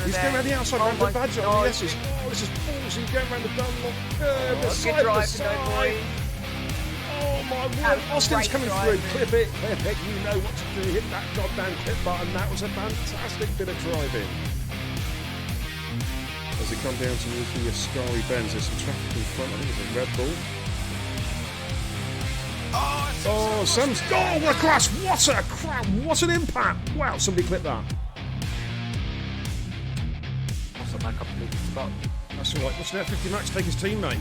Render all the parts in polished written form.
He's going around the outside, around the badger. Oh, yes, this is ballsy, going around the Dunlop curve, the side to side. Oh my word, Austin's coming through. Clip it, you know what to do. Hit that goddamn clip button. That was a fantastic bit of driving. As they come down to the Ascari Bends, there's some traffic in front. I think it's a Red Bull. Oh, Sam's. Oh, what a crash! What a crap! What an impact! Wow, somebody clip that. That's alright. What's an F50 Max take his teammate?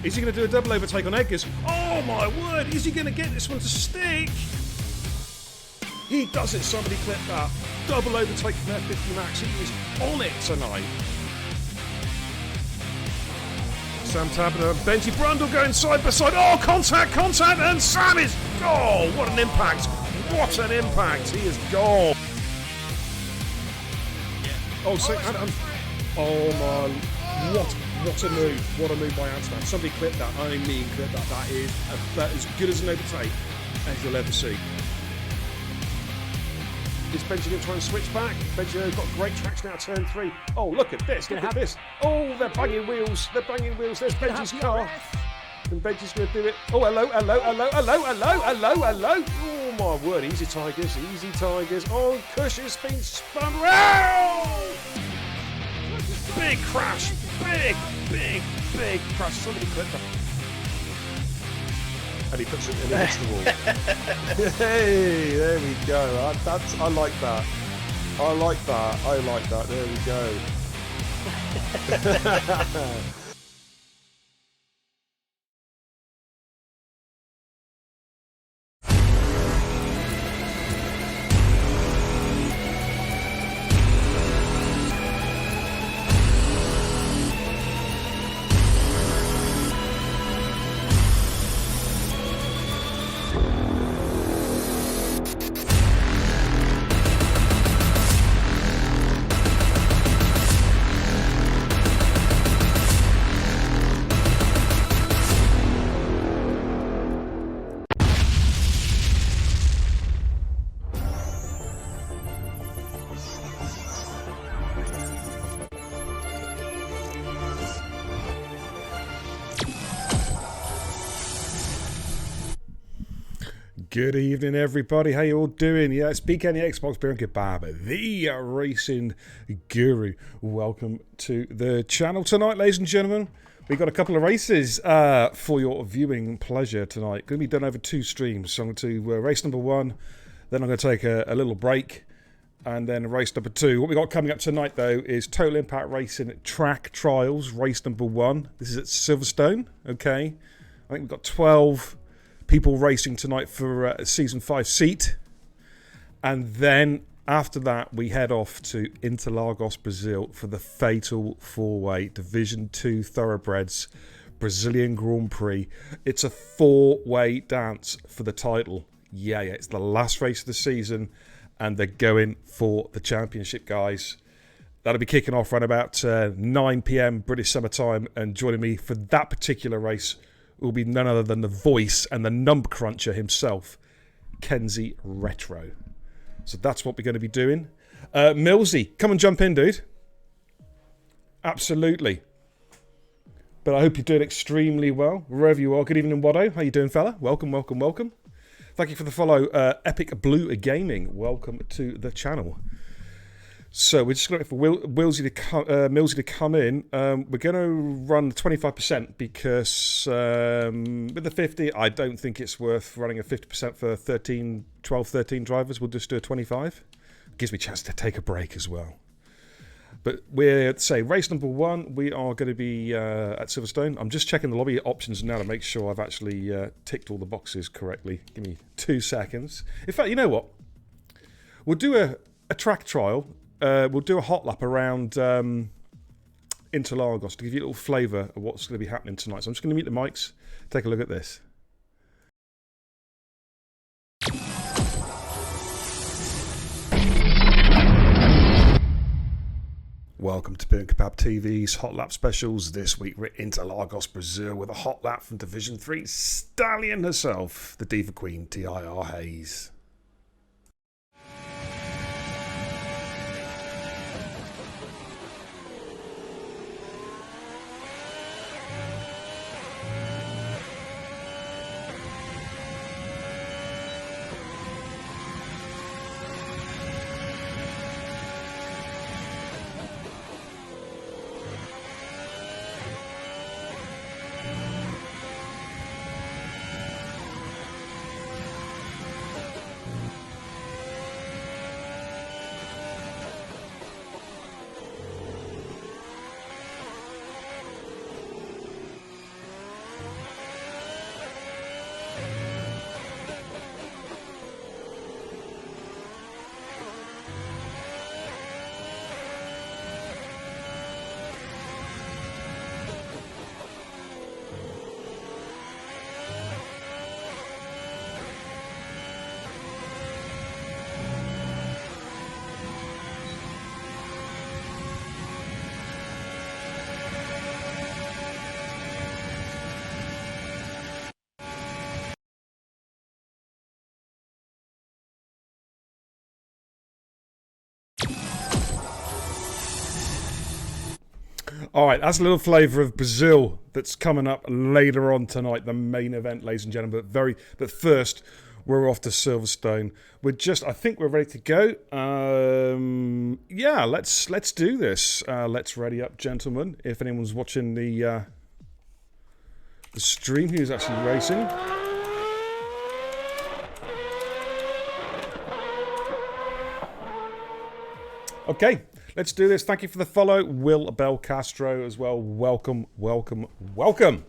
Is he going to do a double overtake on Eggers? Oh my word! Is he going to get this one to stick? He does it. Somebody clip that. Double overtake from F50 Max. He is on it tonight. Sam Tabner and Benji Brundle going side by side. Oh, contact, and Sam is. Oh, what an impact! What an impact! He is gone. Oh, so, oh my! What a move! What a move by Amsterdam. Somebody clip that. I mean, clip that. That is about as good as an overtake as you'll ever see. Is Benji going to try and switch back? Benji got great traction out of turn 3. Oh, look at this. Look at this. Oh, they're banging wheels. They're banging wheels. There's Benji's car. And Benji's going to do it. Oh, hello. Oh, my word. Easy, Tigers. Easy, Tigers. Oh, Cush has been spun round. Big crash. Big crash. Somebody clip that. And he puts it in against the wall. Hey, there we go. I like that. I like that. There we go. Good evening, everybody. How you all doing? Yeah, it's BK, the Xbox Beer and Kebab, the racing guru. Welcome to the channel tonight, ladies and gentlemen. We've got a couple of races for your viewing pleasure tonight. Going to be done over 2 streams. So I'm going to race number 1, then I'm going to take a little break, and then race number 2. What we got coming up tonight, though, is Total Impact Racing Track Trials, race number 1. This is at Silverstone, okay? I think we've got 12 people racing tonight for a Season 5 seat. And then after that, we head off to Interlagos, Brazil for the fatal 4-way Division 2 Thoroughbreds Brazilian Grand Prix. It's a 4-way dance for the title. Yeah, it's the last race of the season, and they're going for the championship, guys. That'll be kicking off around about 9 p.m. British Summer Time, and joining me for that particular race will be none other than the voice and the number cruncher himself, Kenzie Retro. So that's what we're going to be doing. Millsy, come and jump in, dude. Absolutely. But I hope you're doing extremely well, wherever you are. Good evening, Wado. How you doing, fella? Welcome. Thank you for the follow, Epic Blue Gaming. Welcome to the channel. So we're just going to wait for Millsy to come in. We're going to run 25% because with the 50, I don't think it's worth running a 50% for 12, 13 drivers. We'll just do a 25. Gives me a chance to take a break as well. But we're, say, race number 1, we are going to be at Silverstone. I'm just checking the lobby options now to make sure I've actually ticked all the boxes correctly. Give me 2 seconds. In fact, you know what? We'll do a track trial. We'll do a hot lap around Interlagos to give you a little flavour of what's going to be happening tonight. So I'm just going to mute the mics, take a look at this. Welcome to Beer and Kebab TV's Hot Lap Specials. This week we're in Interlagos, Brazil with a hot lap from Division 3 stallion herself, the Diva Queen, TIR Hayes. All right, that's a little flavour of Brazil that's coming up later on tonight, the main event, ladies and gentlemen. But first, we're off to Silverstone. I think we're ready to go. Yeah, let's do this. Let's ready up, gentlemen. If anyone's watching the stream who's actually racing. Okay, let's do this. Thank you for the follow. Will Bell Castro as well. Welcome, welcome, welcome.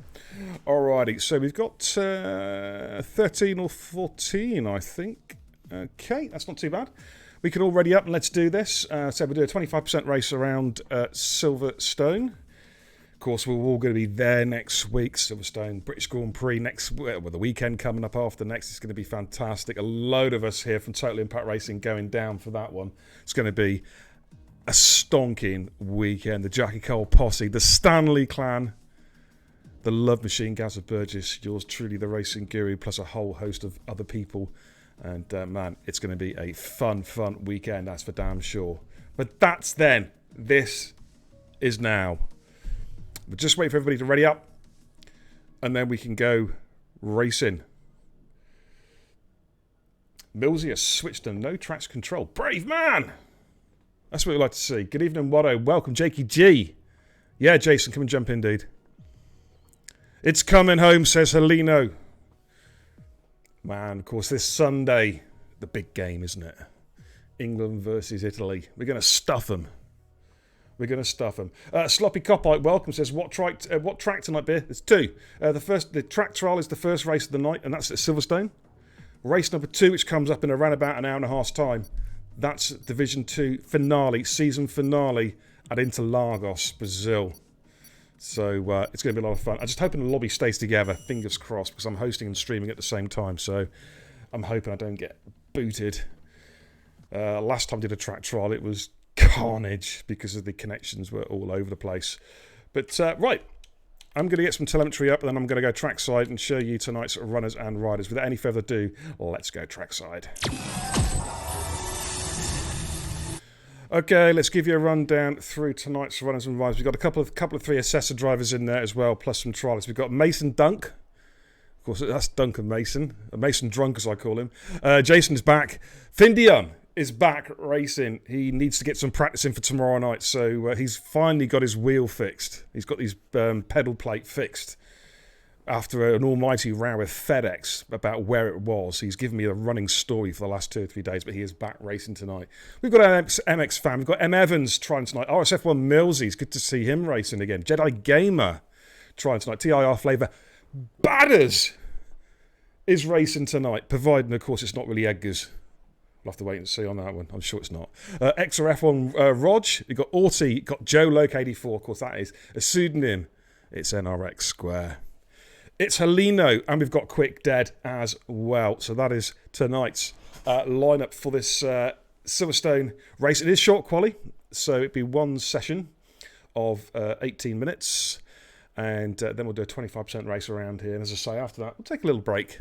Alrighty, so we've got 13 or 14, I think. Okay, that's not too bad. We can all ready up and let's do this. So we'll do a 25% race around Silverstone. Of course, we're all going to be there next week. Silverstone, British Grand Prix the weekend coming up after next. It's going to be fantastic. A load of us here from Total Impact Racing going down for that one. It's going to be a stonking weekend. The Jackie Cole posse, the Stanley clan, the Love Machine, Gaz of Burgess, yours truly, the Racing Guru, plus a whole host of other people. And man, it's going to be a fun weekend, that's for damn sure. But that's then. This is now. We'll just wait for everybody to ready up, and then we can go racing. Millsy has switched to no tracks control. Brave man! That's what we like to see. Good evening, Watto. Welcome, Jakey G. Yeah, Jason, come and jump in, dude. It's coming home, says Heleno. Man, of course, this Sunday, the big game, isn't it? England versus Italy. We're going to stuff them. We're going to stuff them. Sloppy Copite, welcome, says, what track tonight, Beer? There's two. The track trial is the first race of the night, and that's at Silverstone. Race number 2, which comes up in around about an hour and a half's time. That's Division 2 finale, season finale at Interlagos, Brazil. So it's going to be a lot of fun. I'm just hoping the lobby stays together, fingers crossed, because I'm hosting and streaming at the same time. So I'm hoping I don't get booted. Last time I did a track trial, it was carnage because of the connections were all over the place. But right, I'm going to get some telemetry up, and then I'm going to go trackside and show you tonight's runners and riders. Without any further ado, let's go trackside. Okay, let's give you a rundown through tonight's runners and riders. We've got a couple of 3 assessor drivers in there as well, plus some trialists. We've got Mason Dunk. Of course, that's Duncan Mason. Mason Drunk, as I call him. Jason is back. Findion is back racing. He needs to get some practice in for tomorrow night, so he's finally got his wheel fixed. He's got his pedal plate fixed after an almighty row with FedEx about where it was. He's given me a running story for the last 2 or 3 days, but he is back racing tonight. We've got our MX fan. We've got M. Evans trying tonight. RSF1 Millsy, it's good to see him racing again. Jedi Gamer trying tonight. TIR Flavour Badders is racing tonight, providing, of course, it's not really Edgar's. We'll have to wait and see on that one. I'm sure it's not. XRF1 Rog. We've got Orty. Got Joe Loke 84. Of course, that is a pseudonym. It's NRX Square. It's Heleno, and we've got Quick Dead as well. So that is tonight's lineup for this Silverstone race. It is short quali, so it'd be one session of 18 minutes, and then we'll do a 25% race around here. And as I say, after that, we'll take a little break,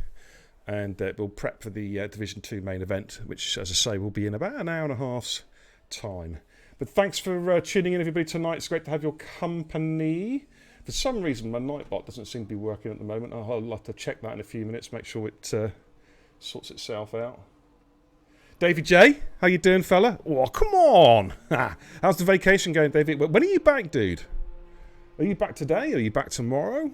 and we'll prep for the Division 2 main event, which, as I say, will be in about an hour and a half's time. But thanks for tuning in, everybody, tonight. It's great to have your company. For some reason, my Nightbot doesn't seem to be working at the moment. I'll have to check that in a few minutes, make sure it sorts itself out. David J, how you doing, fella? Oh, come on! How's the vacation going, David? When are you back, dude? Are you back today? Are you back tomorrow?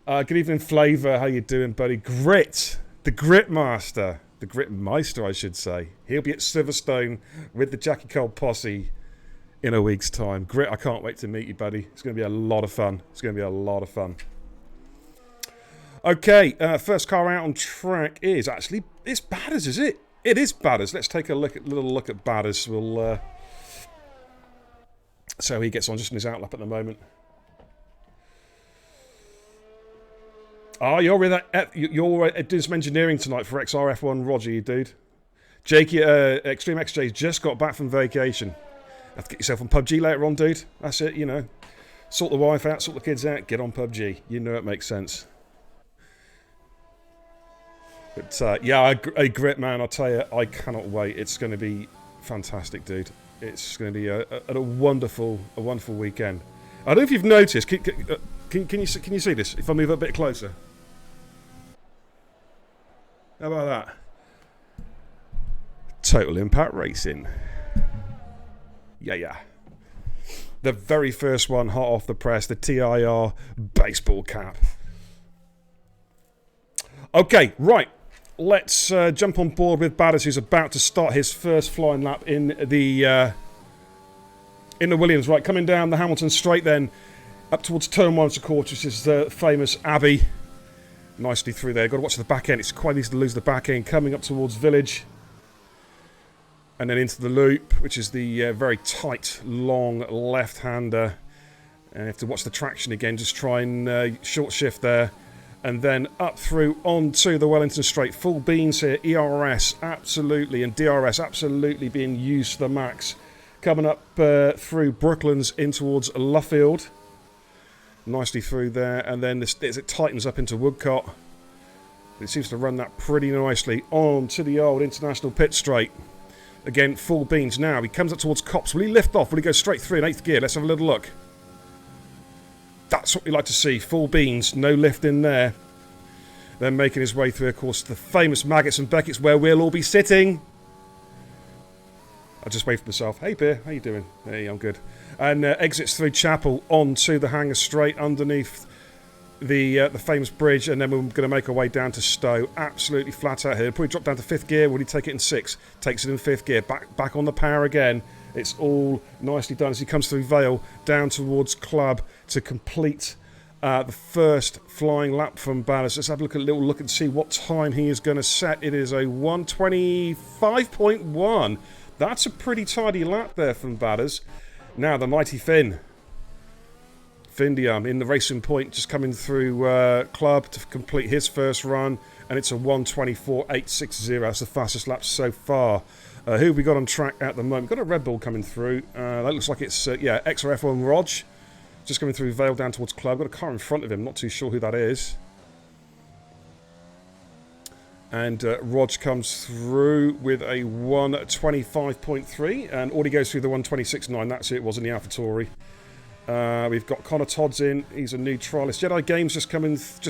Good evening, Flavour. How you doing, buddy? Grit, the Grit Master. The Grit Meister, I should say. He'll be at Silverstone with the Jackie Cole posse in a week's time. Grit, I can't wait to meet you, buddy. It's going to be a lot of fun. It's going to be a lot of fun. Okay, first car out on track is actually, it's Badders, is it? It is Badders. Let's take a little look at Badders. We'll see how he gets on just in his outlap at the moment. Oh, you're with that. You're doing some engineering tonight for XRF1 Roger, you dude. Jakey, Extreme XJ's just got back from vacation. Have to get yourself on PUBG later on, dude. That's it, you know. Sort the wife out, sort the kids out, get on PUBG. You know it makes sense. But yeah, a Grit, man, I'll tell you, I cannot wait. It's going to be fantastic, dude. It's going to be a wonderful weekend. I don't know if you've noticed. Can you see this? If I move a bit closer. How about that? Total Impact Racing. Yeah. The very first one, hot off the press, the TIR baseball cap. Okay, right. Let's jump on board with Badders, who's about to start his first flying lap in the Williams. Right, coming down the Hamilton straight then, up towards turn 1 of course, which is the famous Abbey. Nicely through there. Got to watch the back end. It's quite easy to lose the back end. Coming up towards Village. And then into the loop, which is the very tight, long left-hander. And you have to watch the traction again. Just try and short shift there. And then up through onto the Wellington Straight. Full beans here. ERS, absolutely. And DRS, absolutely being used to the max. Coming up through Brooklands in towards Luffield. Nicely through there. And then as it tightens up into Woodcott. It seems to run that pretty nicely on to the old International Pit Straight. Again, full beans now. He comes up towards Copse. Will he lift off? Will he go straight through in 8th gear? Let's have a little look. That's what we like to see. Full beans. No lift in there. Then making his way through, of course, the famous Maggots and Beckett's, where we'll all be sitting. I just waved for myself. Hey, Beer. How you doing? Hey, I'm good. And exits through Chapel onto the Hangar Straight underneath the famous bridge, and then we're going to make our way down to Stowe. Absolutely flat out here. Probably drop down to 5th gear. Will he take it in 6th? Takes it in 5th gear. Back on the power again. It's all nicely done as he comes through Vale down towards Club to complete the first flying lap from Badders. Let's have a little look and see what time he is going to set. It is a 1:25.1. That's a pretty tidy lap there from Badders. Now the mighty Findium in the Racing Point, just coming through Club to complete his first run, and it's a 1:24.860. That's the fastest lap so far. Who have we got on track at the moment? We've got a Red Bull coming through. That looks like it's XRF1 Rog, just coming through Vale down towards Club. Got a car in front of him, not too sure who that is. And Rog comes through with a 1:25.3, and Audi goes through the 1:26.9. That's it. Wasn't the AlphaTauri. We've got Connor Todd's in. He's a new trialist. Jedi Games just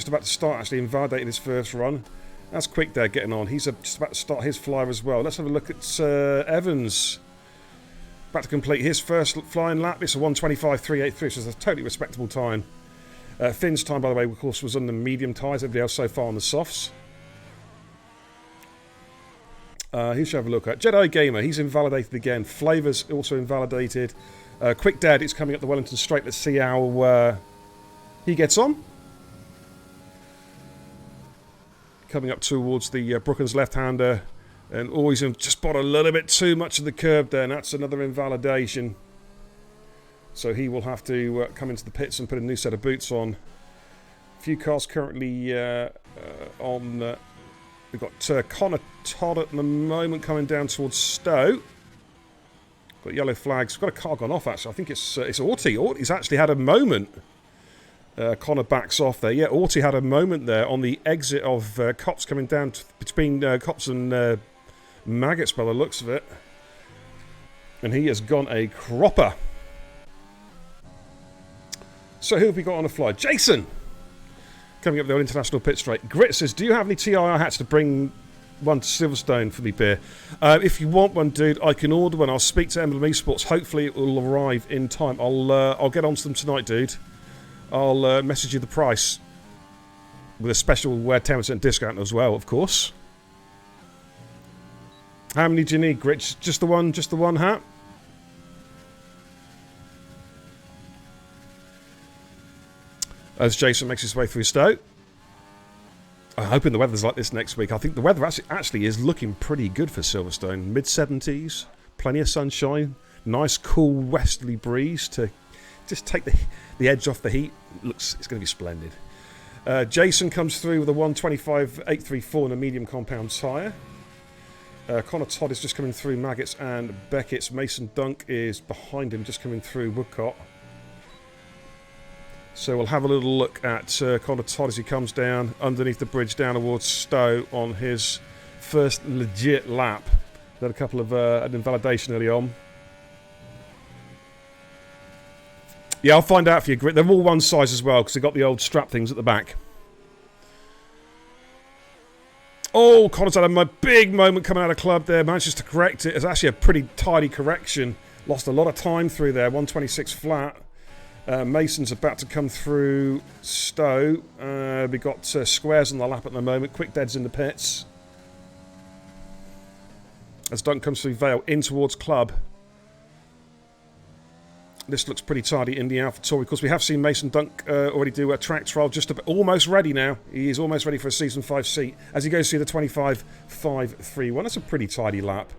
about to start, actually invalidating his first run. That's quick there, getting on. He's just about to start his flyer as well. Let's have a look at Evans. About to complete his first flying lap. It's a 1:25.383, which is a totally respectable time. Finn's time, by the way, of course, was on the medium tyres. Everybody else so far on the softs. Who should have a look at? Jedi Gamer, he's invalidated again. Flavor's also invalidated. Quick Dad, it's coming up the Wellington Straight. Let's see how he gets on. Coming up towards the Brooklands left-hander. And always just bought a little bit too much of the curb there. And that's another invalidation. So he will have to come into the pits and put a new set of boots on. A few cars currently on... we've got Connor Todd at the moment coming down towards Stowe. Got yellow flags. We've got a car gone off, actually. I think it's Orty. Orty's actually had a moment. Connor backs off there. Yeah, Orty had a moment there on the exit of Copse, coming down between Copse and Maggots by the looks of it. And he has gone a cropper. So who have we got on the fly? Jason! Coming up the old International Pit Straight. Grit says, do you have any TIR hats to bring one to Silverstone for me, Beer? If you want one, dude, I can order one. I'll speak to Emblem Esports. Hopefully it will arrive in time. I'll get onto them tonight, dude. I'll message you the price with a special 10% discount as well, of course. How many do you need, Grit? Just the one hat? As Jason makes his way through Stowe. I'm hoping the weather's like this next week. I think the weather actually is looking pretty good for Silverstone. Mid-70s, plenty of sunshine, nice cool westerly breeze to just take the edge off the heat. It's going to be splendid. Jason comes through with a 1:25.834 and a medium compound tyre. Connor Todd is just coming through Maggots and Beckett's. Mason Dunk is behind him, just coming through Woodcott. So we'll have a little look at Connor Todd as he comes down underneath the bridge down towards Stowe on his first legit lap. Had a couple of an invalidation early on. Yeah, I'll find out for you. They're all one size as well because they've got the old strap things at the back. Oh, Connor's had a big moment coming out of club there. Manages to correct it. It's actually a pretty tidy correction. Lost a lot of time through there. 126 flat. Mason's about to come through Stowe. We've got squares on the lap at the moment. Quick deads in the pits. As Dunk comes through Vale in towards club. This looks pretty tidy in the AlphaTauri. Of course, we have seen Mason Dunk already do a track trial. Just almost ready now. He is almost ready for a Season 5 seat as he goes through the 25.531. That's a pretty tidy lap.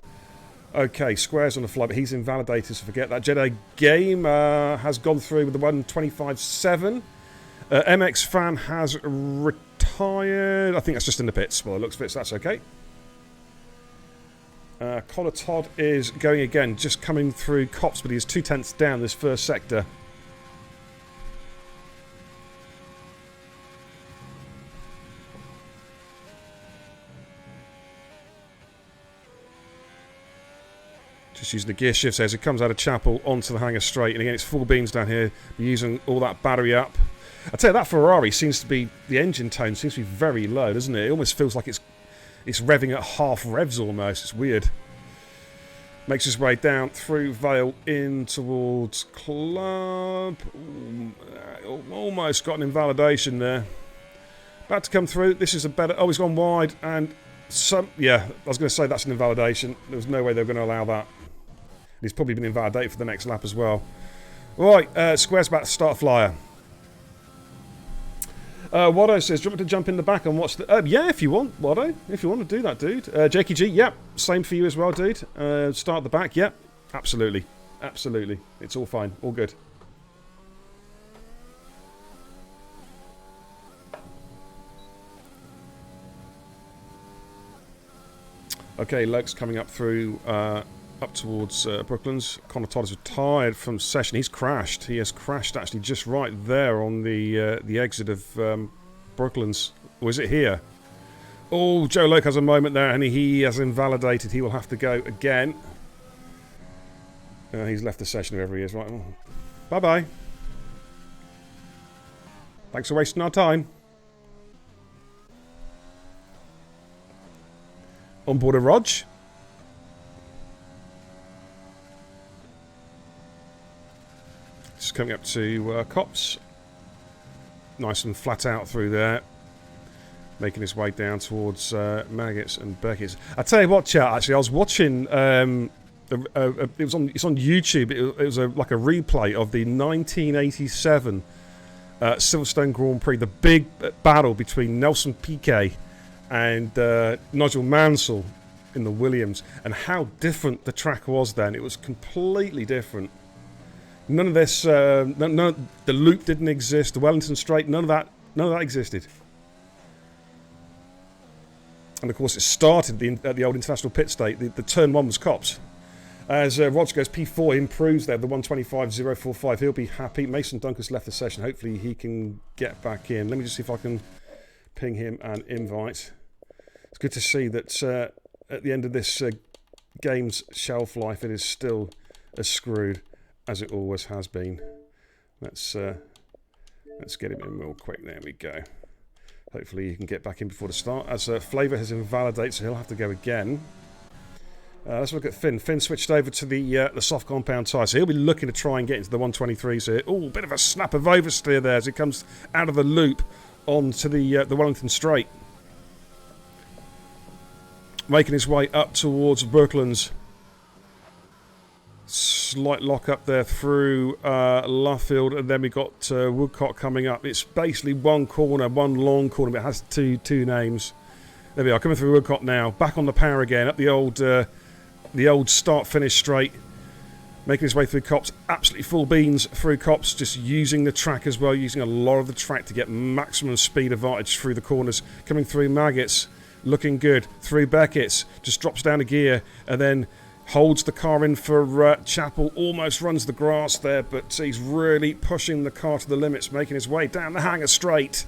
Okay, squares on the fly, but he's invalidated, so forget that. Jedi Game has gone through with the 125.7. MX Fan has retired. I think that's just in the pits. Well, it looks fits, that's okay. Connor Todd is going again, just coming through Cops, but he is 2/10 down this first sector. Just using the gear shifts as it comes out of Chapel onto the hangar straight. And again, it's full beams down here. We're using all that battery up. I tell you, that Ferrari seems to be, the engine tone seems to be very low, doesn't it? It almost feels like it's revving at half revs almost. It's weird. Makes his way down through Vale in towards club. Almost got an invalidation there. About to come through. This is a better... Oh, he's gone wide. And some... Yeah, I was going to say that's an invalidation. There was no way they were going to allow that. He's probably been invalidated for the next lap as well. Right, Square's about to start a flyer. Wado says, do you want me to jump in the back and watch the... yeah, if you want, Wado. If you want to do that, dude. Jakey G, yep. Same for you as well, dude. Start at the back, yep. Absolutely. Absolutely. It's all fine. All good. Okay, Luke's coming up through... up towards Brooklands. Connor Todd is retired from session. He's crashed. He has crashed actually just right there on the exit of Brooklands. Or is it here? Oh, Joe Loke has a moment there and he has invalidated. He will have to go again. He's left the session wherever he is. Right. Oh. Bye-bye. Thanks for wasting our time. On board a Rog. Just coming up to Cops. Nice and flat out through there. Making his way down towards Maggots and Beckett's. I tell you what, chat, actually, I was watching... it's on YouTube. It was like a replay of the 1987 Silverstone Grand Prix. The big battle between Nelson Piquet and Nigel Mansell in the Williams. And how different the track was then. It was completely different. None of this, the loop didn't exist, the Wellington Straight, none of that existed. And of course it started at the old International Pit State, the turn one was Cops. As Roger goes P4, improves there, the 125.045, he'll be happy. Mason Dunker's left the session, hopefully he can get back in. Let me just see if I can ping him an invite. It's good to see that at the end of this game's shelf life, it is still as screwed as it always has been. Let's get him in real quick. There we go. Hopefully he can get back in before the start. As Flavour has invalidated, so he'll have to go again. Let's look at Finn. Finn switched over to the soft compound tyre, so he'll be looking to try and get into the 123s here. Oh, bit of a snap of oversteer there as it comes out of the loop onto the Wellington Straight. Making his way up towards Brooklands. Slight lock up there through Luffield, and then we got Woodcock coming up. It's basically one corner, one long corner, but it has two names. There we are, coming through Woodcock now. Back on the power again, up the old start-finish straight. Making his way through Cops. Absolutely full beans through Cops, just using the track as well, using a lot of the track to get maximum speed advantage through the corners. Coming through Maggots, looking good. Through Beckett's, just drops down a gear, and then holds the car in for Chapel, almost runs the grass there, but he's really pushing the car to the limits, making his way down the hangar straight.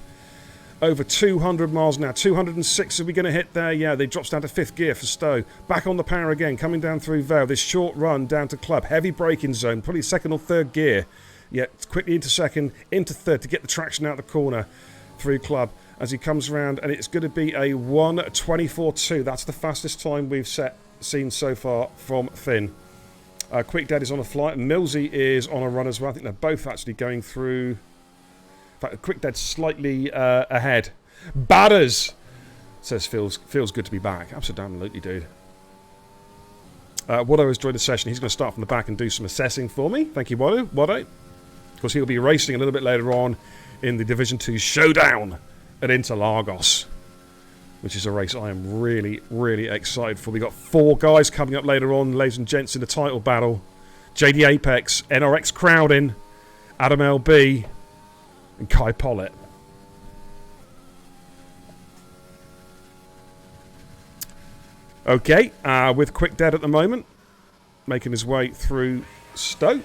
Over 200 miles now. 206 are we going to hit there? Yeah, they drops down to 5th gear for Stowe. Back on the power again, coming down through Vale. This short run down to Club. Heavy braking zone, probably 2nd or 3rd gear. Yeah, quickly into second, into third to get the traction out of the corner through Club as he comes around, and it's going to be a 1:24.2. That's the fastest time we've seen so far from Finn. Quick Dad is on a flight, and Millsy is on a run as well. I think they're both actually going through. In fact, Quick Dad's slightly ahead. Batters! Says feels good to be back. Absolutely, dude. Watto has joined the session. He's going to start from the back and do some assessing for me. Thank you, Watto. Of course, he'll be racing a little bit later on in the Division 2 Showdown at Interlagos, which is a race I am really, really excited for. We've got 4 guys coming up later on, ladies and gents, in the title battle. JD Apex, NRX Crowdin, Adam LB, and Kai Pollitt. Okay, with Quick Dad at the moment, making his way through Stoke.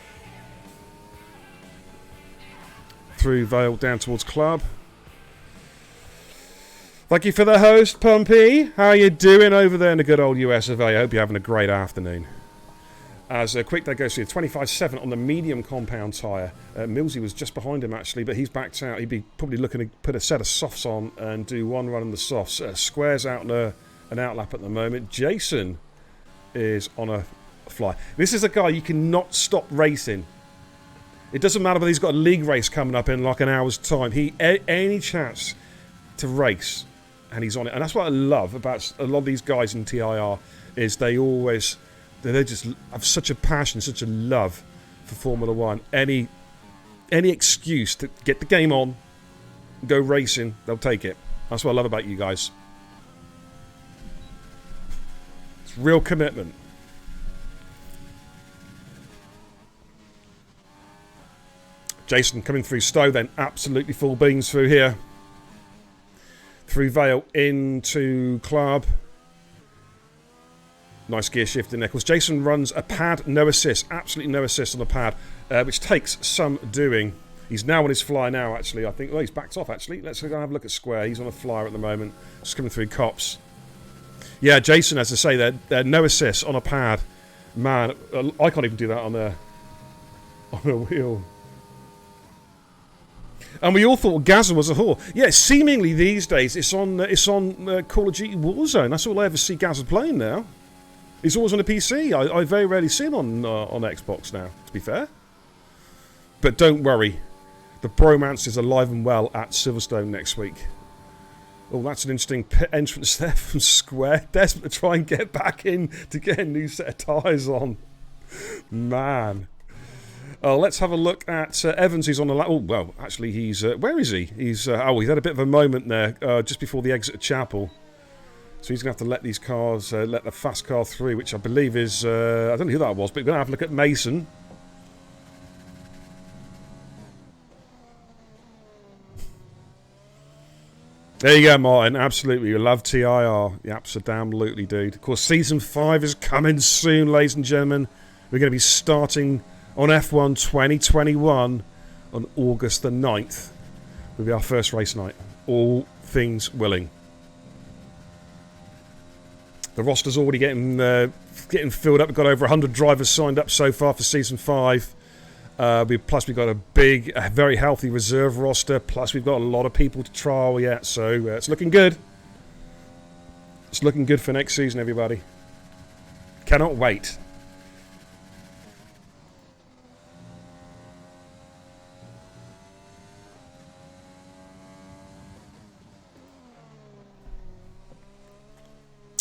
Through Vale down towards Club. Thank you for the host, Pumpy. How are you doing over there in the good old US of A? I hope you're having a great afternoon. As Quick Dad goes through 25.7 on the medium compound tyre. Millsy was just behind him actually, but he's backed out. He'd be probably looking to put a set of softs on and do one run in the softs. Squares out an outlap at the moment. Jason is on a fly. This is a guy you cannot stop racing. It doesn't matter whether he's got a league race coming up in like an hour's time. Any chance to race, and he's on it. And that's what I love about a lot of these guys in TIR is they just have such a passion, such a love for Formula One. Any excuse to get the game on, go racing, they'll take it. That's what I love about you guys. It's real commitment. Jason coming through Stowe then, absolutely full beans through here. Through Vale into Club. Nice gear shift in there. Of course, Jason runs a pad, no assist. Absolutely no assist on the pad, which takes some doing. He's now on his fly now, actually, I think. Oh, he's backed off, actually. Let's go and have a look at Square. He's on a flyer at the moment. Just coming through Cops. Yeah, Jason, as I say, they're no assist on a pad. Man, I can't even do that on a wheel. And we all thought Gaza was a whore. Yeah, seemingly these days it's on Call of Duty Warzone. That's all I ever see Gaza playing now. He's always on a PC. I very rarely see him on Xbox now, to be fair. But don't worry. The bromance is alive and well at Silverstone next week. Oh, that's an interesting pit entrance there from Square. Desperate to try and get back in to get a new set of tyres on. Man. Let's have a look at Evans. He's on the lap. Oh, well, actually, he's... where is he? He's had a bit of a moment there just before the exit of Chapel. So he's going to have to let these cars, let the fast car through, which I believe is... I don't know who that was, but we're going to have a look at Mason. There you go, Martin. Absolutely. You love TIR. Yeah, absolutely, dude. Of course, Season 5 is coming soon, ladies and gentlemen. We're going to be starting on F1 2021 on August the 9th. Will be our first race night. All things willing. The roster's already getting filled up. We've got over 100 drivers signed up so far for Season 5. Plus we've got a very healthy reserve roster. Plus we've got a lot of people to trial yet. So it's looking good. It's looking good for next season, everybody. Cannot wait.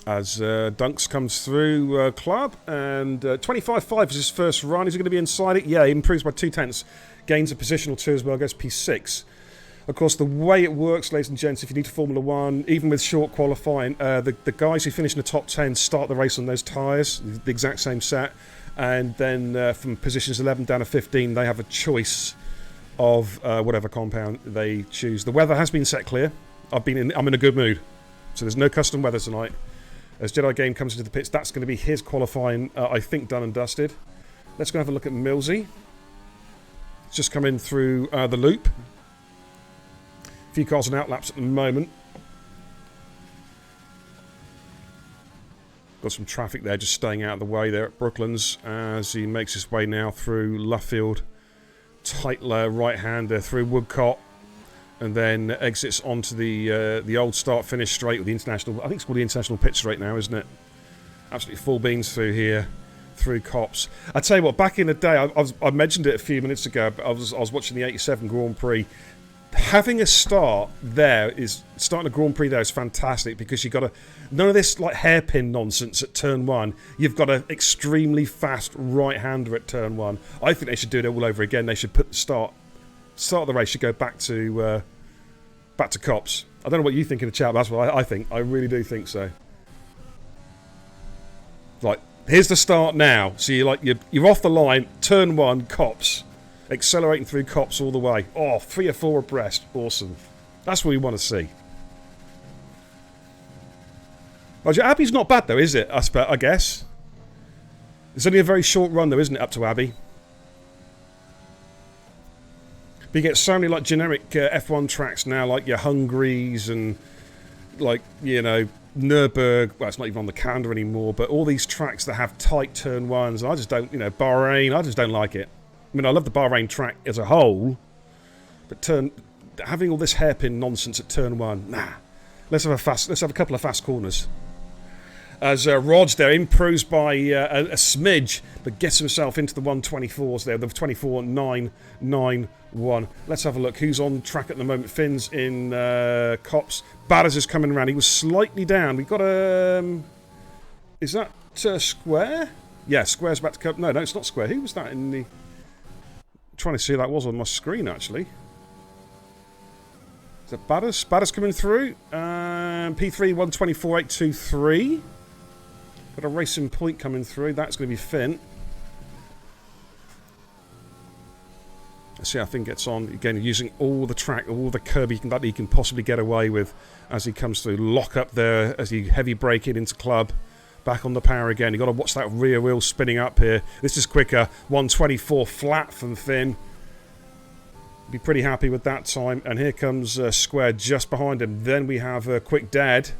As Dunks comes through Club, and 25.5 is his first run. Is he going to be inside it? Yeah, he improves by 0.2. Gains a positional 2 as well, goes P6. Of course, the way it works, ladies and gents, if you need to Formula 1, even with short qualifying, the guys who finish in the top 10 start the race on those tyres, the exact same set, and then from positions 11 down to 15, they have a choice of whatever compound they choose. The weather has been set clear. I'm in a good mood, so there's no custom weather tonight. As Jedi Game comes into the pits, that's going to be his qualifying, I think, done and dusted. Let's go have a look at Millsy. It's just come in through the loop. A few cars and outlaps at the moment. Got some traffic there just staying out of the way there at Brooklands as he makes his way now through Luffield tight right-hander through Woodcott, and then exits onto the old start-finish straight with the international. I think it's called the international pit straight now, isn't it? Absolutely full beans through here, through Copse. I tell you what, back in the day, I mentioned it a few minutes ago. But I was watching the '87 Grand Prix. Having a start there starting a Grand Prix there is fantastic because you've got none of this like hairpin nonsense at turn one. You've got an extremely fast right-hander at turn one. I think they should do it all over again. They should put the start of the race should go back to Copse. I don't know what you think in the chat, but that's what I think. I really do think so. Like, here's the start now. So you're off the line, turn one, Copse. Accelerating through Copse all the way. Oh, 3 or 4 abreast. Awesome. That's what we want to see. Well, Abbey's not bad though, is it? I guess. It's only a very short run though, isn't it, up to Abbey? But you get so many like generic F1 tracks now, like your Hungaries and like, you know, Nürburgring. Well, it's not even on the calendar anymore, but all these tracks that have tight turn ones. I just don't, you know, Bahrain, I just don't like it. I mean, I love the Bahrain track as a whole, but having all this hairpin nonsense at turn one, nah. Let's have a couple of fast corners. As Rog there improves by a smidge, but gets himself into the 124s there, the 24.991. Let's have a look. Who's on track at the moment? Finn's in Copse. Batters is coming around. He was slightly down. We've got a... is that Square? Yeah, Square's about to come... No, it's not Square. Who was that in the... Trying to see who that was on my screen, actually. Is that Batters? Batters coming through. P3 124.823. Got a racing point coming through. That's going to be Finn. Let's see how Finn gets on. Again, using all the track, all the curb that he can possibly get away with as he comes through. Lock up there as he heavy brake it into club. Back on the power again. You've got to watch that rear wheel spinning up here. This is quicker. 124 flat from Finn. Be pretty happy with that time. And here comes Square just behind him. Then we have Quick Dad.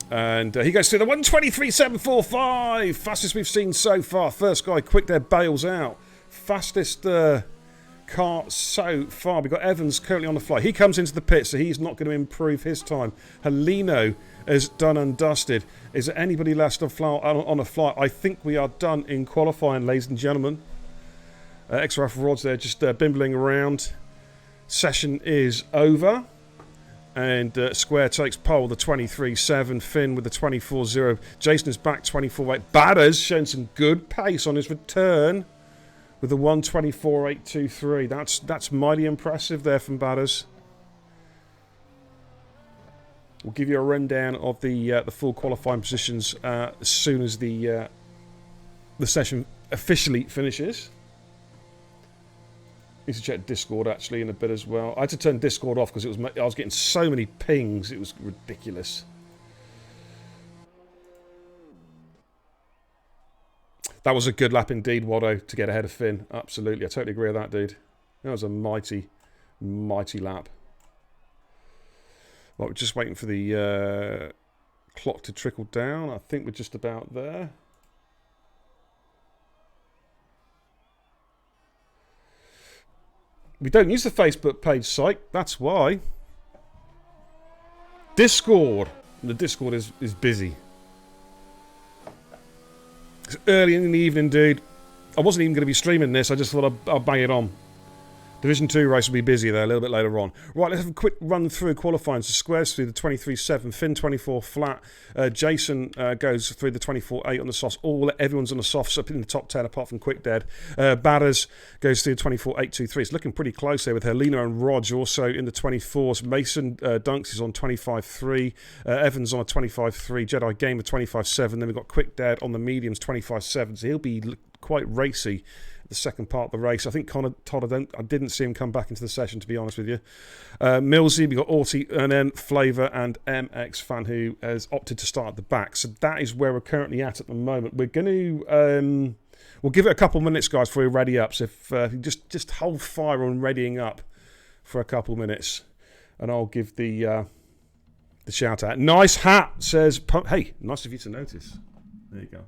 And he goes through the 123.745. Fastest we've seen so far. First guy, Quick Dad, bails out. Fastest car so far. We've got Evans currently on the fly. He comes into the pit, so he's not going to improve his time. Helino is done and dusted. Is there anybody left on a flight? I think we are done in qualifying, ladies and gentlemen. X-Raf Rods there just bimbling around. Session is over. And Square takes pole, the 23.7. Finn with the 24.0. Jason is back, 24.8. Batters showing some good pace on his return with the 124.823. That's mighty impressive there from Batters. We'll give you a rundown of the full qualifying positions as soon as the session officially finishes. Need to check Discord actually in a bit as well. I had to turn Discord off because I was getting so many pings. It was ridiculous. That was a good lap indeed, Waddo, to get ahead of Finn. Absolutely, I totally agree with that, dude. That was a mighty, mighty lap. Well, we're just waiting for the clock to trickle down. I think we're just about there. We don't use the Facebook page site, that's why. Discord. The Discord is busy. It's early in the evening, dude. I wasn't even going to be streaming this, I just thought I'll bang it on. Division 2 race will be busy there a little bit later on. Right, let's have a quick run through qualifying. So Squares through the 23.7, Finn 24 flat. Jason goes through the 24.8 on the softs. Everyone's on the softs up in the top 10 apart from Quick Dead. Batters goes through the 24.823. It's looking pretty close there with Helena and Rog also in the 24s. Mason Dunks is on 25.3. Evans on a 25.3. Jedi Gamer 25.7. Then we've got Quick Dead on the mediums 25.7. So he'll be quite racy the second part of the race. I think Connor Todd, I didn't see him come back into the session, to be honest with you. Millsy, we got Orty, and then Flavor and MX Fan, who has opted to start at the back. So that is where we're currently at the moment. We're going to we'll give it a couple minutes, guys, before we ready up. So if you just hold fire on readying up for a couple minutes, and I'll give the shout out. Nice hat, says. Hey, nice of you to notice. There you go.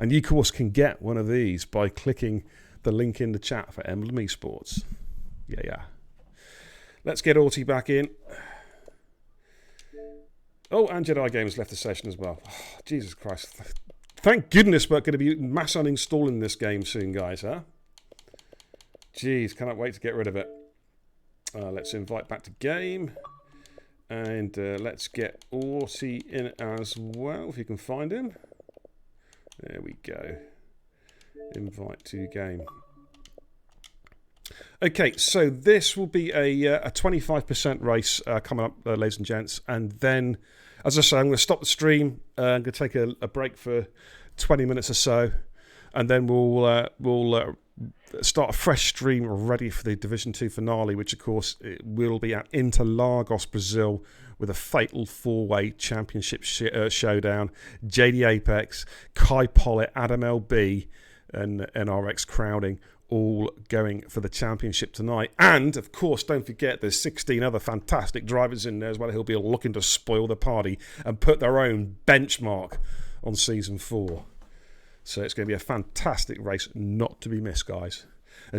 And you, of course, can get one of these by clicking the link in the chat for Emblem Esports. Yeah. Let's get Auty back in. Oh, and Jedi Games left the session as well. Oh, Jesus Christ. Thank goodness we're going to be mass uninstalling this game soon, guys, huh? Jeez, cannot wait to get rid of it. Let's invite back to game. And let's get Auty in as well, if you can find him. There we go. Invite to game. Okay, so this will be a 25% race coming up, ladies and gents. And then, as I say, I'm going to stop the stream. I'm going to take a break for 20 minutes or so. And then we'll start a fresh stream ready for the Division 2 finale, which, of course, it will be at Interlagos, Brazil, with a fatal four-way championship showdown. JD Apex, Kai Pollitt, Adam LB, and NRX Crowding all going for the championship tonight. And, of course, don't forget there's 16 other fantastic drivers in there as well who'll be looking to spoil the party and put their own benchmark on Season 4. So it's going to be a fantastic race not to be missed, guys.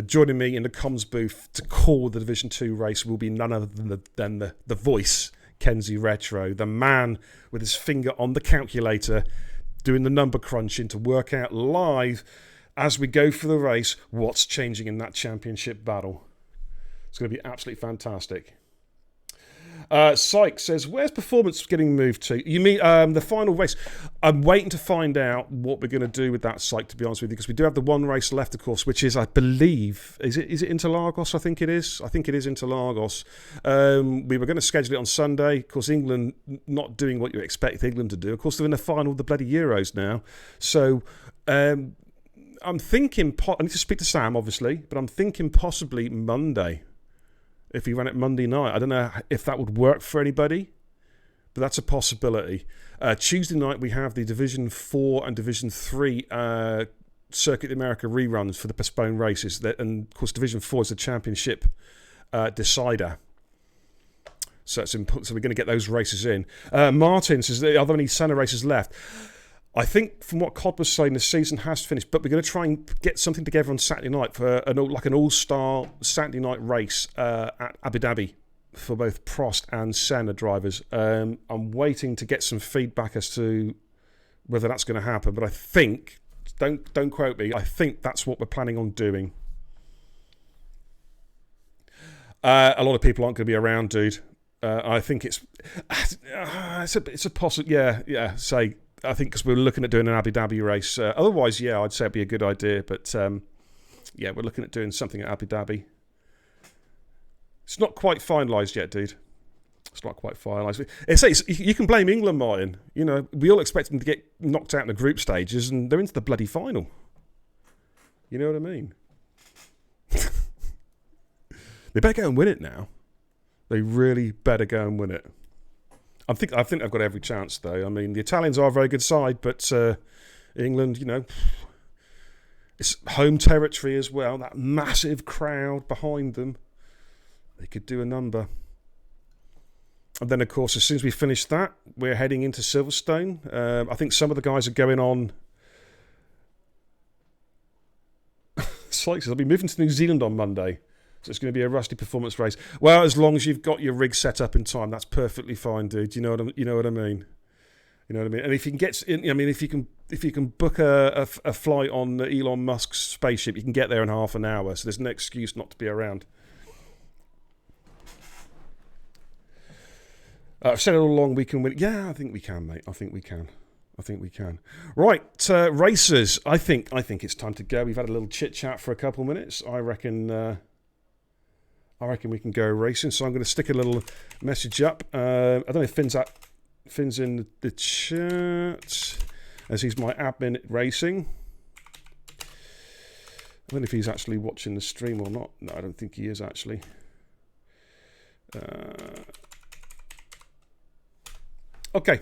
Joining me in the comms booth to call the Division 2 race will be none other than the voice, Kenzie Retro, the man with his finger on the calculator, doing the number crunching to work out live as we go for the race what's changing in that championship battle. It's going to be absolutely fantastic. Syke says, where's performance getting moved to? You mean the final race? I'm waiting to find out what we're going to do with that, Syke, to be honest with you, because we do have the one race left, of course, which is, I believe, is it Interlagos? I think it is Interlagos. We were going to schedule it on Sunday. Of course, England not doing what you expect England to do. Of course, they're in the final of the bloody Euros now. So I'm thinking, I need to speak to Sam, obviously, but I'm thinking possibly Monday. If we run it Monday night, I don't know if that would work for anybody, but that's a possibility. Tuesday night, we have the Division 4 and Division 3 Circuit of America reruns for the postponed races. And, of course, Division 4 is the championship decider. So we're going to get those races in. Martin says, are there any Senna races left? I think from what Cod was saying, the season has finished, but we're going to try and get something together on Saturday night for an all-star Saturday night race at Abu Dhabi for both Prost and Senna drivers. I'm waiting to get some feedback as to whether that's going to happen, but I think, don't quote me, I think that's what we're planning on doing. A lot of people aren't going to be around, dude. I think it's a possible, yeah, say. I think because we're looking at doing an Abu Dhabi race. Otherwise, yeah, I'd say it'd be a good idea. But, yeah, we're looking at doing something at Abu Dhabi. It's not quite finalised yet, dude. It's not quite finalised. You can blame England, Martin. You know, we all expect them to get knocked out in the group stages, and they're into the bloody final. You know what I mean? They better go and win it now. They really better go and win it. I think I've got every chance, though. I mean, the Italians are a very good side, but England, you know, it's home territory as well. That massive crowd behind them, they could do a number. And then, of course, as soon as we finish that, we're heading into Silverstone. I think some of the guys are going on. Sykes, I'll be moving to New Zealand on Monday. So it's going to be a rusty performance race. Well, as long as you've got your rig set up in time, that's perfectly fine, dude. You know what I mean? You know what I mean? And if you can get, if you can book a flight on Elon Musk's spaceship, you can get there in half an hour. So there's no excuse not to be around. I've said it all along. We can win. Yeah, I think we can, mate. I think we can. Right, racers. I think it's time to go. We've had a little chit chat for a couple minutes. I reckon we can go racing. So I'm going to stick a little message up. I don't know if Finn's in the chat, as he's my admin at racing. I don't know if he's actually watching the stream or not. No, I don't think he is actually. Okay.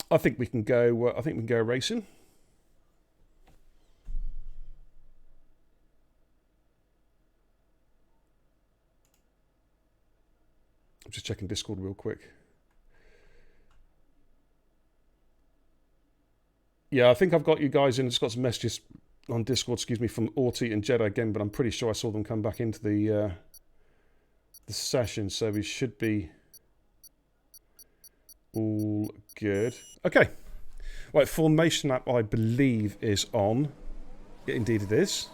I think we can go racing. I'm just checking Discord real quick. Yeah, I think I've got you guys in. Just got some messages on Discord, excuse me, from Orty and Jeddah again, but I'm pretty sure I saw them come back into the session, so we should be all good. Okay. Right, formation lap, I believe, is on. Indeed it is.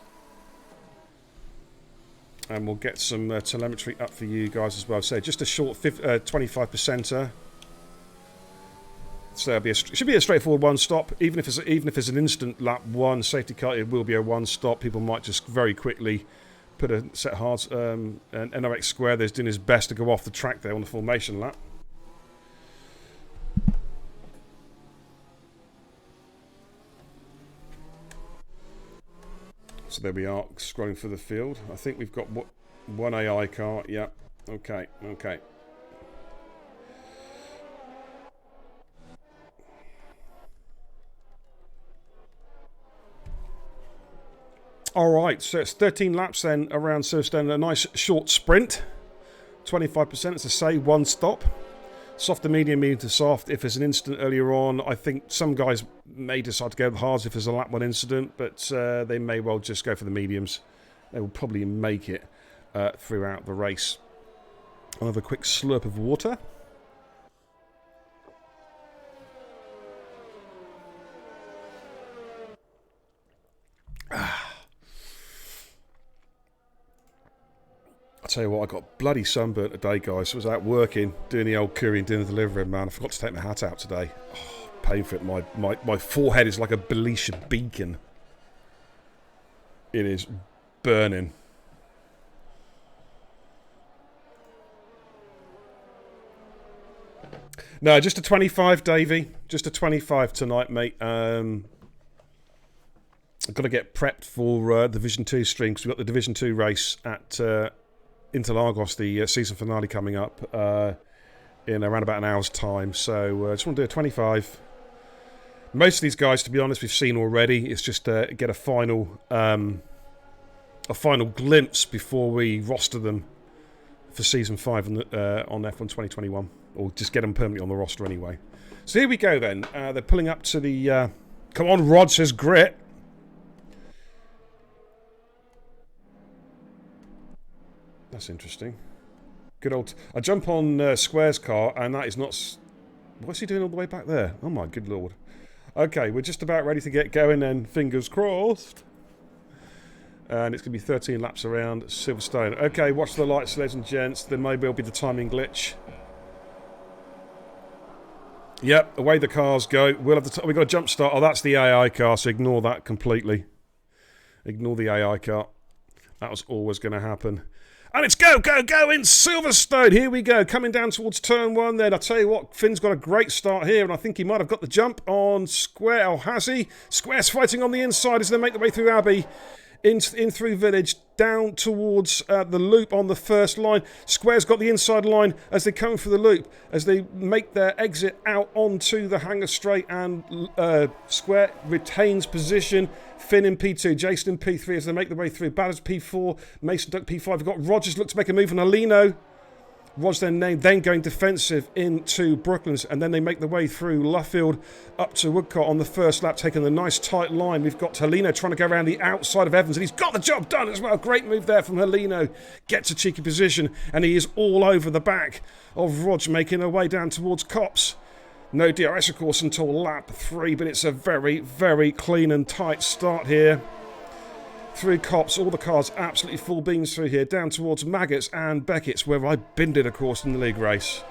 And we'll get some telemetry up for you guys as well. So just a short 25%er. So it should be a straightforward one stop. Even if it's an instant lap one safety car, it will be a one stop. People might just very quickly put a set hards. And NRX Square there's doing his best to go off the track there on the formation lap. So there we are, scrolling through the field. I think we've got one AI car. Yeah. Okay. Okay. All right, so it's 13 laps then around Silverstone. A nice short sprint. 25%, as I say, one stop. Soft to medium, medium to soft. If there's an incident earlier on, I think some guys may decide to go with the hards if there's a lap one incident, but they may well just go for the mediums. They will probably make it throughout the race. I'll have a quick slurp of water. I'll tell you what, I got bloody sunburnt today, guys. I was out working, doing the old courier and doing the delivery, man. I forgot to take my hat out today. Oh, paying for it. My forehead is like a Belisha beacon. It is burning. No, just a 25, Davey. Just a 25 tonight, mate. I've got to get prepped for Division 2 stream, because we've got the Division 2 race at Interlagos, the season finale coming up in around about an hour's time. So I just want to do a 25. Most of these guys, to be honest, we've seen already. It's just get a final glimpse before we roster them for season 5 on F1 2021, or just get them permanently on the roster anyway. So here we go then. They're pulling up to the. Come on, Rod, says Grit. That's interesting. Good old... I jump on Square's car, and that is not... What's he doing all the way back there? Oh, my good lord. Okay, we're just about ready to get going then. Fingers crossed. And it's going to be 13 laps around Silverstone. Okay, watch the lights, ladies and gents. There may well be the timing glitch. Yep, away the cars go. We'll have we've got a jump start. Oh, that's the AI car, so ignore that completely. Ignore the AI car. That was always going to happen. And it's go, go, go in Silverstone. Here we go. Coming down towards turn 1 then. I'll tell you what, Finn's got a great start here, and I think he might have got the jump on Square. Oh, has he? Square's fighting on the inside as they make their way through Abbey. In through Village, down towards the loop on the first line. Square's got the inside line as they come through the loop, as they make their exit out onto the hangar straight, and Square retains position. Finn in P2, Jason in P3 as they make their way through. Ballard's P4, Mason Duck P5. We've got Rogers look to make a move on Alino. Rogers then going defensive into Brooklands, and then they make their way through Luffield up to Woodcott on the first lap, taking the nice tight line. We've got Helino trying to go around the outside of Evans, and he's got the job done as well. Great move there from Helino. Gets a cheeky position, and he is all over the back of Rog, making her way down towards Cops. No DRS, of course, until lap 3, but it's a very, very clean and tight start here. Through Cops, all the cars absolutely full beans through here, down towards Maggots and Beckett's, where I binned it, of course, in the league race.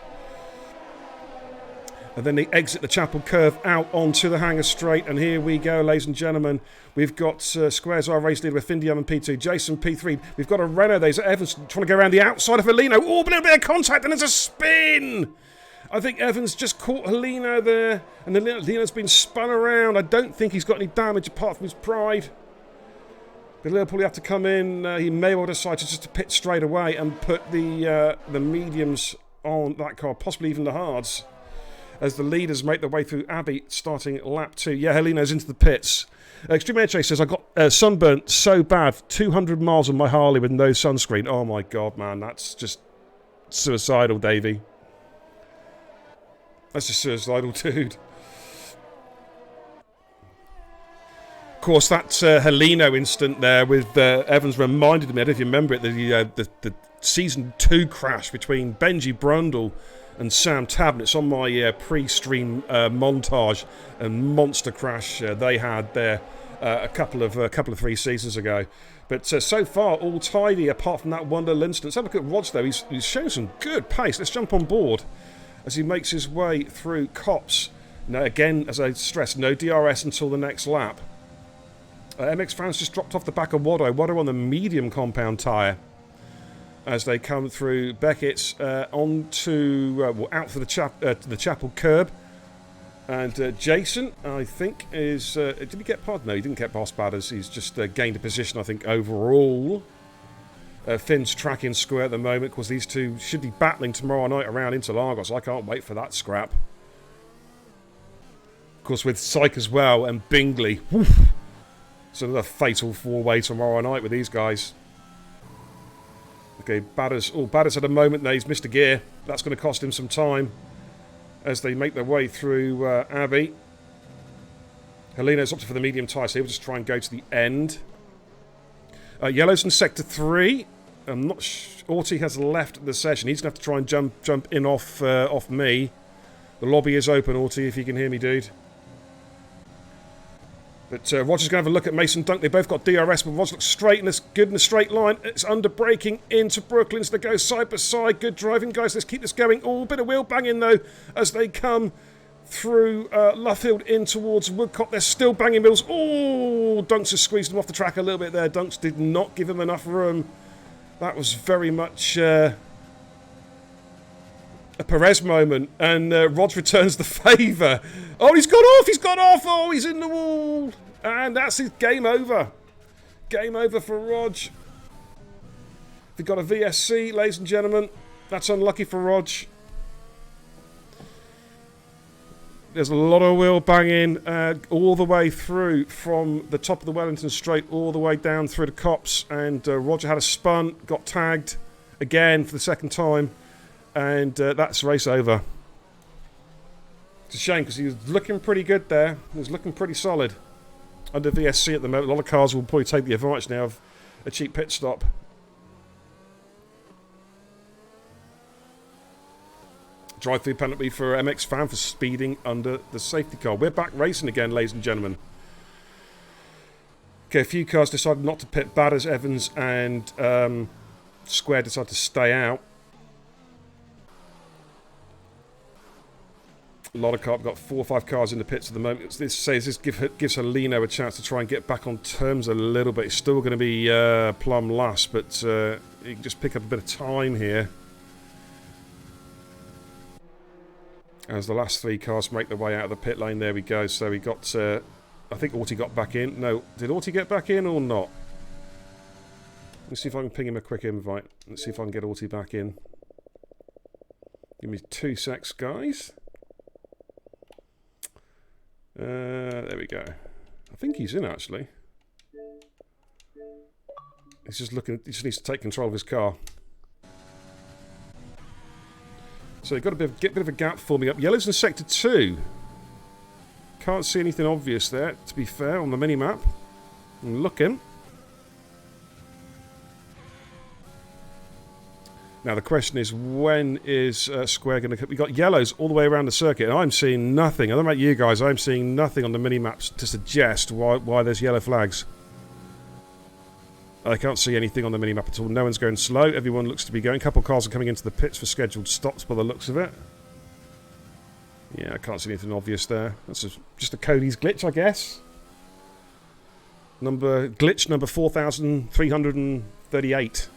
And then they exit the Chapel Curve out onto the hangar straight, and here we go, ladies and gentlemen. We've got Squares, our race leader, with Findium and P2, Jason P3. We've got a Renault, there's Evans trying to go around the outside of Helino. Oh, but a bit of contact, and there's a spin! I think Evans just caught Helino there, and Helino's been spun around. I don't think he's got any damage apart from his pride. But he'll probably have to come in. He may well decide to just pit straight away and put the mediums on that car, possibly even the hards, as the leaders make their way through Abbey, starting lap 2. Yeah, Helino's into the pits. Extreme Air Chase says, I got sunburnt so bad, 200 miles on my Harley with no sunscreen. Oh my God, man, that's just suicidal, Davey. That's just suicidal, dude. course, that Heleno instant there with Evans reminded me, I don't know if you remember it, the Season 2 crash between Benji Brundle and Sam Tabnett. It's on my pre-stream montage and monster crash they had there a couple of 3 seasons ago. But so far, all tidy apart from that one little instance. Have a look at Rog though. He's showing some good pace. Let's jump on board as he makes his way through Cops. Now, again, as I stressed, no DRS until the next lap. MX fans just dropped off the back of Waddo. Waddo on the medium compound tyre as they come through Beckett's onto out for the Chapel curb. And Jason, I think, is... did he get past? No, he didn't get past Batters. He's just gained a position, I think, overall. Finn's tracking square at the moment, because these two should be battling tomorrow night around Interlagos. I can't wait for that scrap. Of course, with Syke as well and Bingley. Woof. It's another fatal 4-way tomorrow night with these guys. Okay, Batters. Oh, Batters had a moment there. He's missed a gear. That's going to cost him some time as they make their way through Abbey. Heleno's opted for the medium tyre, so he'll just try and go to the end. Yellow's in Sector 3. I'm not Orty has left the session. He's going to have to try and jump in off me. The lobby is open, Orty, if you can hear me, dude. But Roger's going to have a look at Mason Dunk. They both got DRS, but Roger looks straight and it's good in a straight line. It's under braking into Brooklyn. So they go side by side. Good driving, guys. Let's keep this going. Oh, a bit of wheel banging, though, as they come through Luffield in towards Woodcock. They're still banging wheels. Oh, Dunks has squeezed them off the track a little bit there. Dunks did not give him enough room. That was very much a Perez moment, and Rod returns the favour. Oh, he's gone off! He's gone off! Oh, he's in the wall! And that's his game over. Game over for Rog. They've got a VSC, ladies and gentlemen. That's unlucky for Rog. There's a lot of wheel banging all the way through from the top of the Wellington Straight all the way down through the Cops, and Roger had a spun, got tagged again for the second time. And that's race over. It's a shame because he was looking pretty good there. He was looking pretty solid under VSC at the moment. A lot of cars will probably take the advantage now of a cheap pit stop. Drive-through penalty for MX fan for speeding under the safety car. We're back racing again, ladies and gentlemen. Okay, a few cars decided not to pit. Batters, Evans and Square decided to stay out. A lot of cars. We've got 4 or 5 cars in the pits at the moment. This says this gives Heleno a chance to try and get back on terms a little bit. It's still going to be plumb last, but you can just pick up a bit of time here as the last 3 cars make their way out of the pit lane. There we go. So we got, I think Orty got back in. No, did Orty get back in or not? Let's see if I can ping him a quick invite. Let's see if I can get Orty back in. Give me 2 secs, guys. There we go. I think he's in, actually. He's just looking. He just needs to take control of his car. So you've got to get a bit of a gap forming up. Yellow's in Sector 2. Can't see anything obvious there, to be fair, on the mini-map. I'm looking. Now the question is, when is Square going to... We've got yellows all the way around the circuit, and I'm seeing nothing. I don't know about you guys, I'm seeing nothing on the mini-maps to suggest why there's yellow flags. I can't see anything on the mini-map at all. No one's going slow. Everyone looks to be going. A couple of cars are coming into the pits for scheduled stops by the looks of it. Yeah, I can't see anything obvious there. That's just a Cody's glitch, I guess. Glitch number 4,338.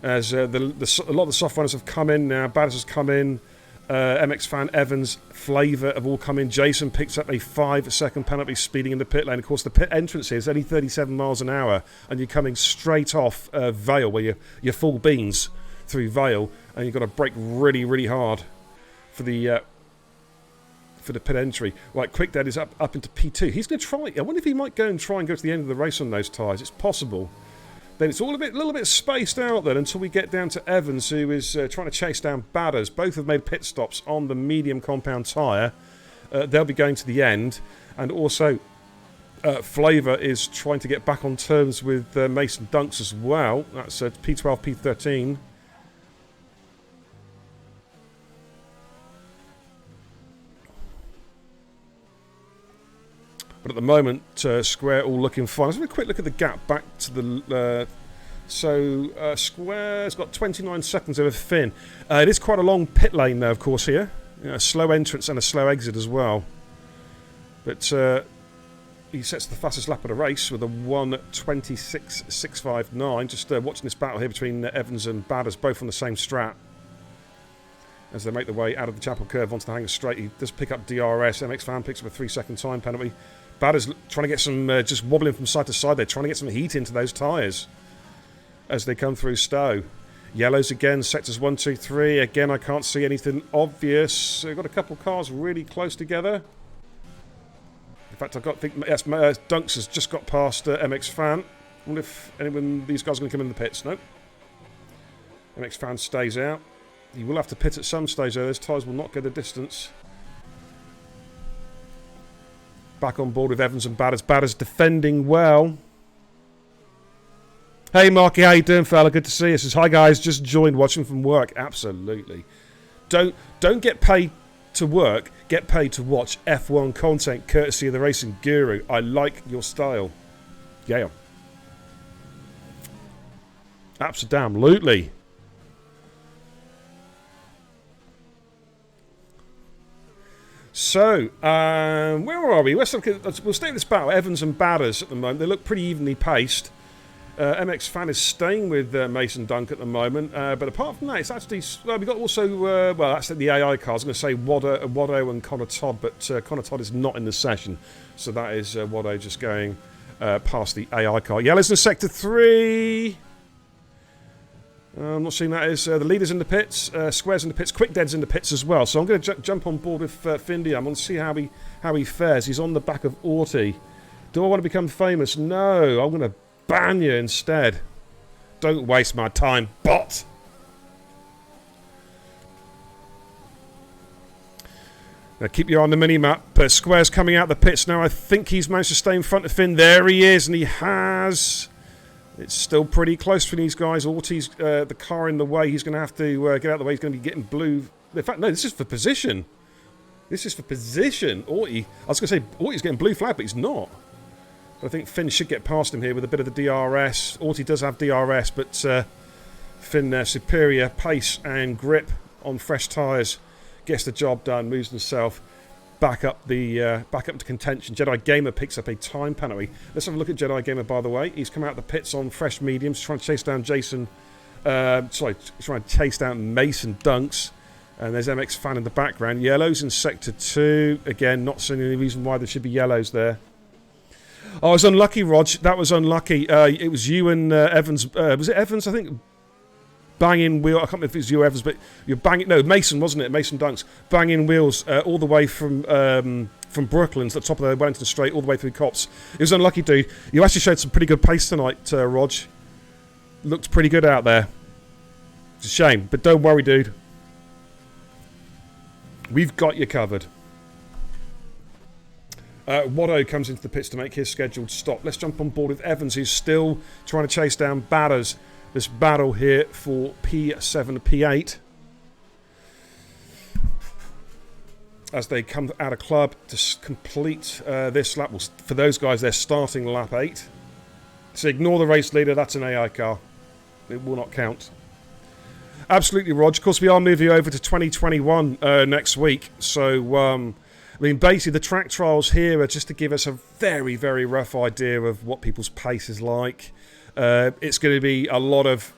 As a lot of the soft runners have come in now. Batters has come in. MX fan Evans, Flavour have all come in. Jason picks up a 5-second penalty speeding in the pit lane. Of course, the pit entrance is only 37 miles an hour, and you're coming straight off Vale, where you're full beans through Vale, and you've got to brake really, really hard for the pit entry. Right, Quick Dad is up into P2. He's going to try. I wonder if he might go to the end of the race on those tyres. It's possible. Then it's all a little bit spaced out then until we get down to Evans, who is trying to chase down Batters. Both have made pit stops on the medium compound tyre. They'll be going to the end. And also, Flavour is trying to get back on terms with Mason Dunks as well. That's P12, P13. But at the moment, Square all looking fine. Let's have a quick look at the gap back to the... Square's got 29 seconds over Finn. It is quite a long pit lane though, of course, here. A slow entrance and a slow exit as well. But he sets the fastest lap of the race with a 1:26.659. Just watching this battle here between Evans and Badders, both on the same strat. As they make their way out of the Chapel Curve onto the Hangar Straight, he does pick up DRS. MX Fan picks up a 3-second time penalty. Badders trying to get some, just wobbling from side to side. They're trying to get some heat into those tyres as they come through Stowe. Yellows again, sectors 1, 2, 3. Again, I can't see anything obvious. We've got a couple of cars really close together. In fact, yes, Dunks has just got past MX Fan. I wonder if these guys are going to come in the pits. Nope. MX Fan stays out. He will have to pit at some stage though. Those tyres will not go the distance. Back on board with Evans and Badders. Badders defending well. Hey Marky, how you doing, fella? Good to see you. Says, hi guys, just joined watching from work. Absolutely. Don't get paid to work. Get paid to watch F1 content, courtesy of the Racing Guru. I like your style. Yeah. Absolutely. So, where are we? We'll stay in this battle. Evans and Badders at the moment. They look pretty evenly paced. MX Fan is staying with Mason Dunk at the moment, but apart from that, it's actually we got also that's the AI cars. I'm going to say Waddo and Connor Todd, but Connor Todd is not in the session, so that is Waddo just going past the AI car. Yellows in sector 3. I'm not seeing that as the leaders in the pits, Squares in the pits, Quick Dead's in the pits as well. So I'm going to jump on board with Findy. I'm going to see how he fares. He's on the back of Orty. Do I want to become famous? No, I'm going to ban you instead. Don't waste my time, bot. Now keep your eye on the mini-map. Square's coming out the pits now. I think he's managed to stay in front of Finn. There he is, and he has. It's still pretty close for these guys. Orty's the car in the way. He's going to have to get out of the way. He's going to be getting blue. In fact, no, this is for position. This is for position. Orty, I was going to say Orty's getting blue flag, but he's not. I think Finn should get past him here with a bit of the DRS. Orty does have DRS, but Finn, superior pace and grip on fresh tyres, gets the job done, moves himself back up to contention. Jedi Gamer picks up a time penalty. Let's have a look at Jedi Gamer, by the way. He's come out the pits on fresh mediums, trying to chase down trying to chase down Mason Dunks. And there's MX Fan in the background. Yellows in sector 2. Again, not seeing any reason why there should be yellows there. Oh, I was unlucky, Rog. That was unlucky. It was you and Evans. Was it Evans? I think banging wheel. I can't remember if it was you or Evans, but you're banging. No, Mason, wasn't it? Mason Dunks banging wheels all the way from Brooklyn to the top of the Wellington Straight, all the way through Cops. It was unlucky, dude. You actually showed some pretty good pace tonight, Rog. Looked pretty good out there. It's a shame, but don't worry, dude. We've got you covered. Waddo comes into the pits to make his scheduled stop. Let's jump on board with Evans, who's still trying to chase down Badders. This battle here for P7, P8. As they come out of club to complete this lap. Well, for those guys, they're starting lap 8. So ignore the race leader. That's an AI car. It will not count. Absolutely, Rog. Of course, we are moving over to 2021 next week. So... I mean, basically, the track trials here are just to give us a very, very rough idea of what people's pace is like. It's going to be a lot of...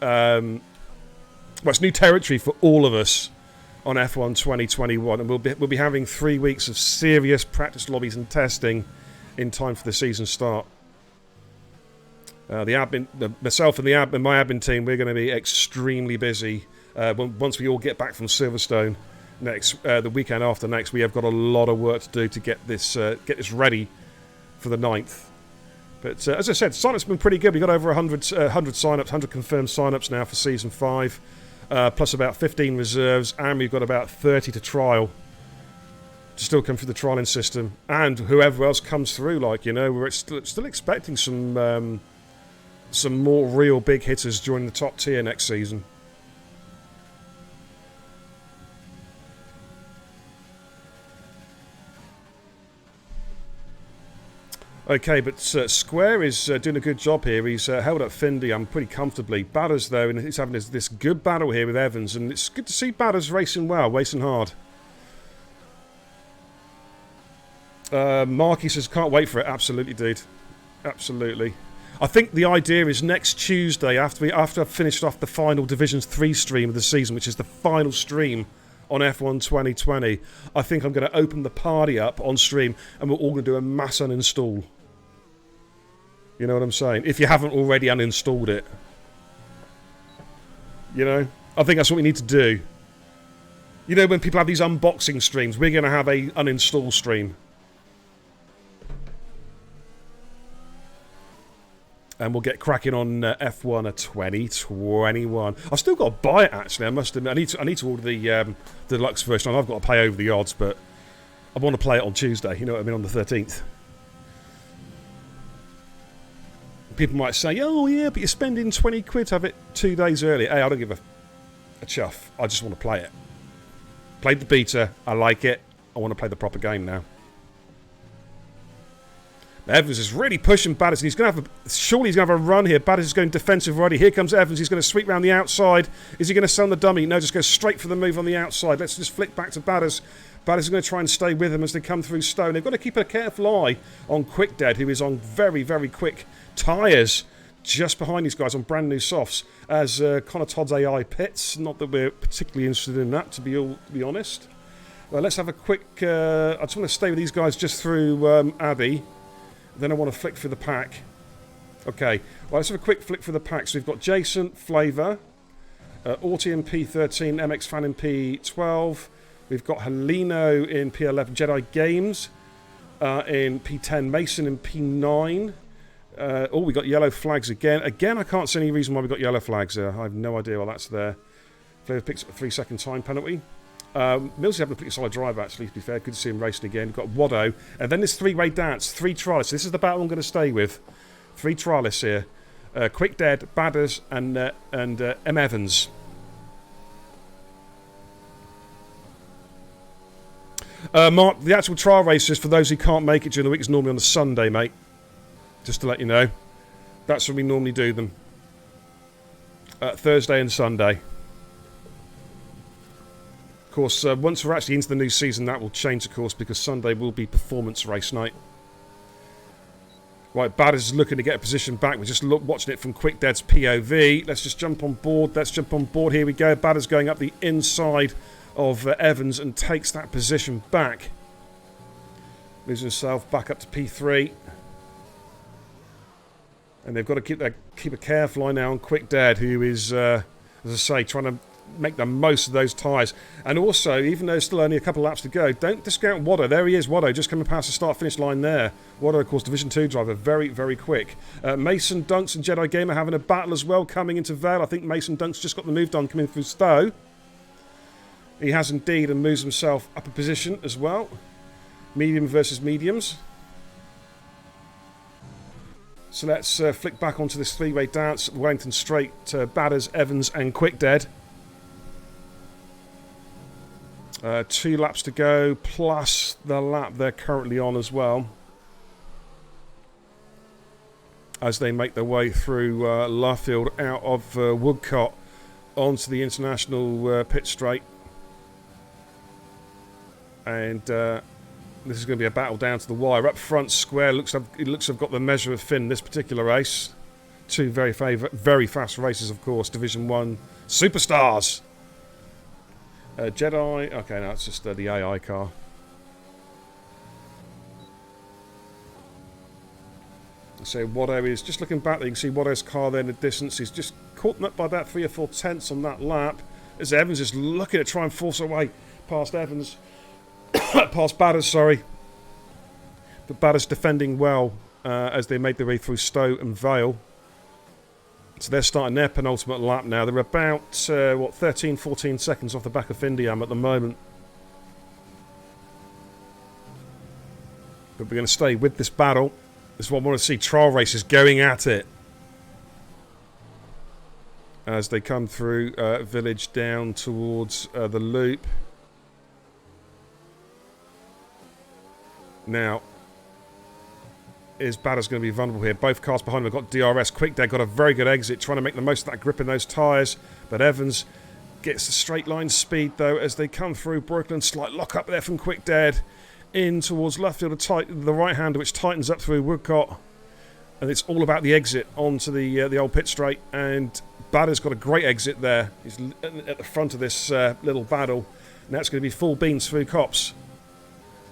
it's new territory for all of us on F1 2021. And we'll be having 3 weeks of serious practice lobbies and testing in time for the season start. Myself and my admin team, we're going to be extremely busy once we all get back from Silverstone. The weekend after next, we have got a lot of work to do to get this ready for the 9th. But as I said, sign-ups have been pretty good. We've got over 100 sign-ups, 100 confirmed sign-ups now for Season 5, plus about 15 reserves, and we've got about 30 to trial. to still come through the trialing system, and whoever else comes through, like, you know, we're still expecting some more real big hitters joining the top tier next season. Okay, but Square is doing a good job here. He's held up Findy pretty comfortably. Batters, though, and he's having this good battle here with Evans, and it's good to see Batters racing well, racing hard. Marky says, can't wait for it. Absolutely, dude. Absolutely. I think the idea is next Tuesday, after I've finished off the final Divisions 3 stream of the season, which is the final stream on F1 2020, I think I'm going to open the party up on stream, and we're all going to do a mass uninstall. You know what I'm saying? If you haven't already uninstalled it. You know? I think that's what we need to do. You know, when people have these unboxing streams, we're going to have a uninstall stream. And we'll get cracking on F1 2021. I've still got to buy it, actually. I must admit. I need to order the deluxe version. I've got to pay over the odds, but I want to play it on Tuesday. You know what I mean? On the 13th. People might say, oh, yeah, but you're spending 20 quid to have it 2 days early. Hey, I don't give a chuff. I just want to play it. Played the beta. I like it. I want to play the proper game now. Evans is really pushing Batters, and he's going to have surely he's going to have a run here. Batters is going defensive already. Here comes Evans. He's going to sweep round the outside. Is he going to sell the dummy? No, just go straight for the move on the outside. Let's just flick back to Batters. Batters is going to try and stay with him as they come through Stone. They've got to keep a careful eye on Quick Dead, who is on very, very quick tyres just behind these guys on brand new softs as Connor Todd's AI pits. Not that we're particularly interested in that, to be honest. Well, let's have a quick... I just want to stay with these guys just through Abbey. Then I want to flick through the pack. Okay, well, let's have a quick flick through the pack. So we've got Jason, Flavour, Auti in P13, MX Fan in P12. We've got Heleno in P11, Jedi Games in P10, Mason in P9. Oh, we got yellow flags again. Again, I can't see any reason why we got yellow flags there. I have no idea why that's there. Flavour picks up a 3-second time penalty. Mills's having a pretty solid drive, actually, to be fair. Good to see him racing again. We've got Waddo. And then this three-way dance. 3 trialists. This is the battle I'm going to stay with. 3 trialists here. Quick Dead, Badders, and M. Evans. Mark, the actual trial races, for those who can't make it during the week, is normally on a Sunday, mate. Just to let you know. That's when we normally do them. Thursday and Sunday. Of course, once we're actually into the new season, that will change, of course, because Sunday will be performance race night. Right, Badders is looking to get a position back. We're just watching it from Quick Dead's POV. Let's just jump on board. Let's jump on board. Here we go. Badders going up the inside of Evans and takes that position back. Moves himself back up to P3. And they've got to keep a careful eye now on Quick Dead, who is, as I say, trying to make the most of those tyres. And also, even though there's still only a couple of laps to go, don't discount Waddo. There he is, Waddo, just coming past the start-finish line there. Waddo, of course, Division 2 driver, very, very quick. Mason Dunks and Jedi Gamer having a battle as well coming into Vale. I think Mason Dunks just got the move done coming through Stowe. He has indeed, and moves himself up a position as well. Medium versus mediums. So let's flick back onto this 3-way dance. Wellington Straight, Badders, Evans and Quick Dead. 2 laps to go, plus the lap they're currently on as well. As they make their way through Luffield out of Woodcott onto the international pit straight. And this is going to be a battle down to the wire. Up front, Square it looks to have got the measure of Finn this particular race. 2 very fast races, of course. Division 1 superstars. Jedi. Okay, no, it's just the AI car. So Waddo is just looking back there. You can see Waddo's car there in the distance. He's just caught up by about 3 or 4 tenths on that lap. As Evans is looking to try and force away past Evans. Past Badders, sorry. But Badders defending well as they made their way through Stowe and Vale. So they're starting their penultimate lap now. They're about, 13, 14 seconds off the back of Indiam at the moment. But we're going to stay with this battle. This is what I want to see. Trial races going at it. As they come through village down towards the loop. Now, is Batters going to be vulnerable here? Both cars behind him have got DRS. Quickdead got a very good exit, trying to make the most of that grip in those tyres. But Evans gets a straight line speed, though, as they come through Brooklyn. Slight lock up there from Quickdead. In towards left field, the right-hander, which tightens up through Woodcott. And it's all about the exit onto the old pit straight. And Batters got a great exit there. He's at the front of this little battle. And that's going to be full beans through Cops.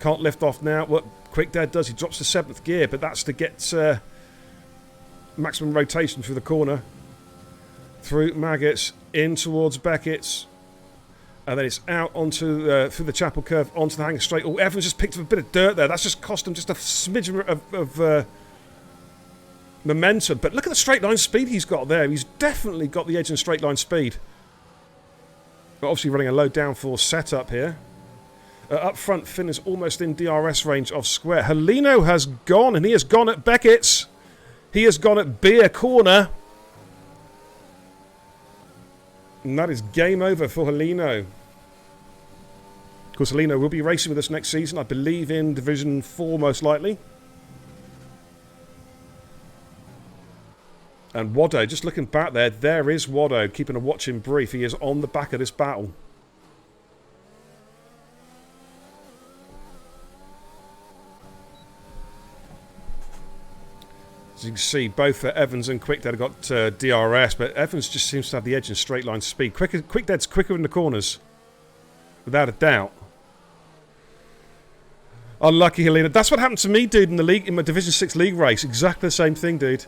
Can't lift off now. What Quickdead does, he drops to 7th gear, but that's to get maximum rotation through the corner. Through Maggots, in towards Beckett's. And then it's out onto through the Chapel Curve, onto the Hanger Straight. Oh, Evans just picked up a bit of dirt there. That's just cost him just a smidgen of momentum. But look at the straight line speed he's got there. He's definitely got the edge in straight line speed. But obviously running a low downforce setup here. Up front, Finn is almost in DRS range of Square. Helino has gone, and he has gone at Beckett's. He has gone at Beer Corner. And that is game over for Helino. Of course, Helino will be racing with us next season, I believe in Division 4 most likely. And Waddo, just looking back there is Waddo, keeping a watching brief. He is on the back of this battle. As you can see, both Evans and Quickdead have got DRS, but Evans just seems to have the edge in straight line speed. Quickdead's quicker in the corners, without a doubt. Unlucky, Helena. That's what happened to me, dude, in the league, in my Division 6 league race. Exactly the same thing, dude.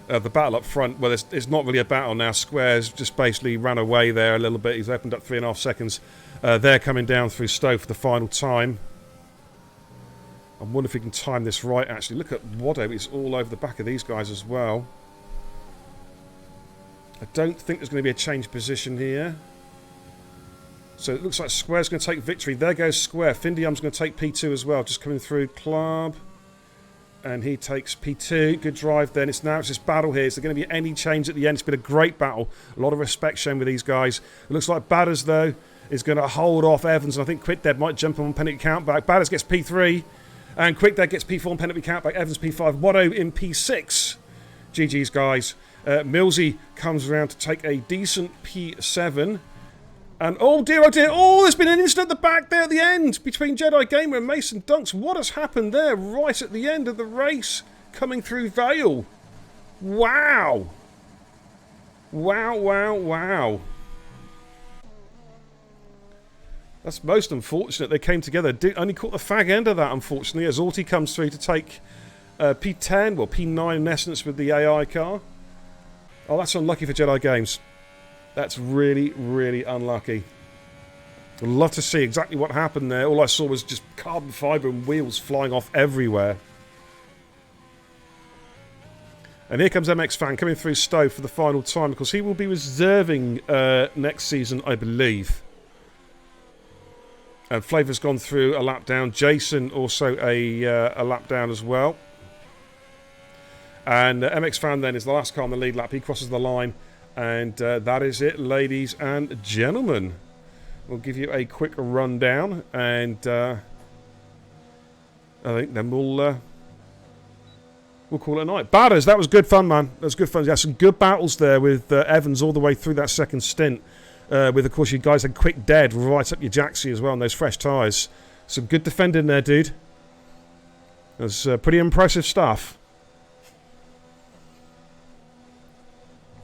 The battle up front, well, it's not really a battle now. Square's just basically ran away there a little bit. He's opened up 3.5 seconds. They're coming down through Stowe for the final time. I wonder if we can time this right, actually. Look at Waddo. It's all over the back of these guys as well. I don't think there's going to be a change position here. So it looks like Square's going to take victory. There goes Square. Findium's going to take P2 as well. Just coming through Club. And he takes P2. Good drive then. It's this battle here. Is there going to be any change at the end? It's been a great battle. A lot of respect shown with these guys. It looks like Batters, though, is going to hold off Evans. And I think Quickdead might jump on penalty countback. Batters gets P3. And Quickdead gets P4 on penalty countback. Evans P5. Waddo in P6. GG's, guys. Millsy comes around to take a decent P7. And oh dear, oh, there's been an incident at the back there at the end between Jedi Gamer and Mason Dunks. What has happened there right at the end of the race coming through Vale? Wow. Wow, wow, wow. That's most unfortunate. They came together. Only caught the fag end of that, unfortunately, as Orty comes through to take P10, well, P9 in essence with the AI car. Oh, that's unlucky for Jedi Games. That's really, really unlucky. I'd love to see exactly what happened there. All I saw was just carbon fibre and wheels flying off everywhere. And here comes MX Fan coming through Stowe for the final time, because he will be reserving next season, I believe. And Flavor's gone through a lap down. Jason also a lap down as well. And MX Fan then is the last car on the lead lap. He crosses the line. And that is it, ladies and gentlemen. We'll give you a quick rundown, and I think then we'll call it a night. Batters, that was good fun, man. That was good fun. You had some good battles there with Evans all the way through that second stint. With, of course, you guys had Quickdead right up your jacksie as well on those fresh tyres. Some good defending there, dude. That's pretty impressive stuff.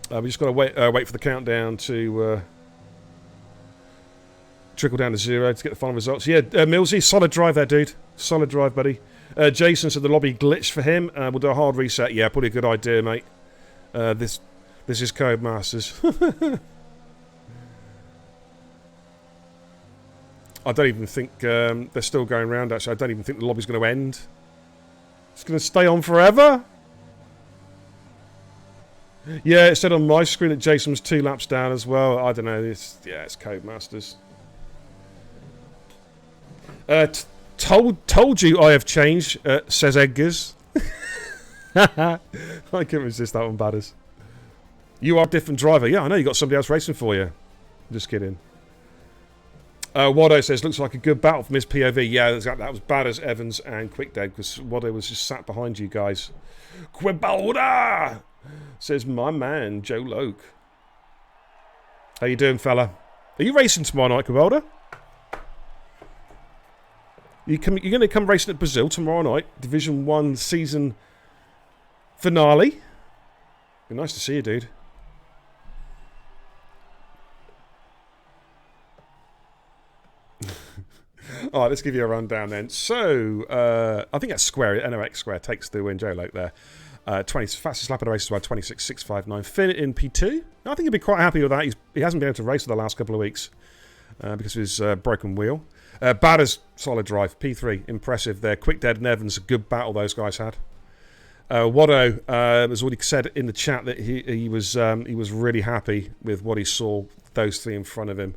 We just got to wait for the countdown to trickle down to 0 to get the final results. Yeah, Millsy, solid drive there, dude. Solid drive, buddy. Jason said the lobby glitched for him. We'll do a hard reset. Yeah, probably a good idea, mate. This is Codemasters. I don't even think they're still going around, actually. I don't even think the lobby's going to end. It's going to stay on forever. Yeah, it said on my screen that Jason was 2 laps down as well. I don't know. It's Codemasters. Told you I have changed, says Edgars. I couldn't resist that one, Badders. You are a different driver. Yeah, I know. You got somebody else racing for you. Just kidding. Wado says, looks like a good battle from his POV. Yeah, that was Badders, Evans, and Quickdead, because Wado was just sat behind you guys. Quibalda! Says my man, Joe Loke. How you doing, fella? Are you racing tomorrow night, Quibalda? You're going to come racing at Brazil tomorrow night. Division 1 season finale. Be nice to see you, dude. Alright, let's give you a rundown then. So, I think that's Square, NOX Square takes the win. Joe Loke there. 20 fastest lap of the race is around 26.659. Finn in P2. I think he'd be quite happy with that. He hasn't been able to race for the last couple of weeks because of his broken wheel. Badders, solid drive. P3, impressive there. Quickdead and Evans, a good battle those guys had. Wado has already said in the chat that he was really happy with what he saw, those 3 in front of him.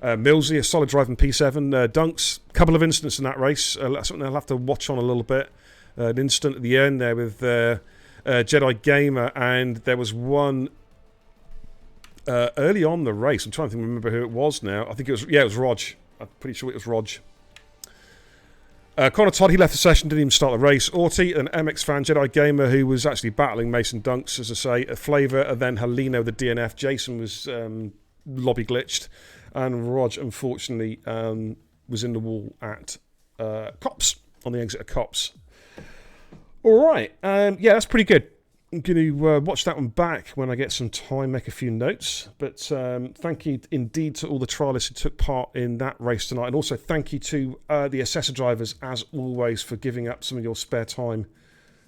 Millsy, a solid drive in P7. Dunks, a couple of incidents in that race. Something I'll have to watch on a little bit. An incident at the end there with Jedi Gamer, and there was one early on the race. I'm trying to remember who it was now. I think it was Rog. I'm pretty sure it was Rog. Connor Todd, he left the session, didn't even start the race. Orty, an MX fan, Jedi Gamer, who was actually battling Mason Dunks, as I say. Flavor, and then Heleno, the DNF. Jason was lobby glitched. And Rog, unfortunately, was in the wall at Cops, on the exit of Cops. All right. Yeah, that's pretty good. I'm going to watch that one back when I get some time, make a few notes. But thank you indeed to all the trialists who took part in that race tonight. And also thank you to the assessor drivers, as always, for giving up some of your spare time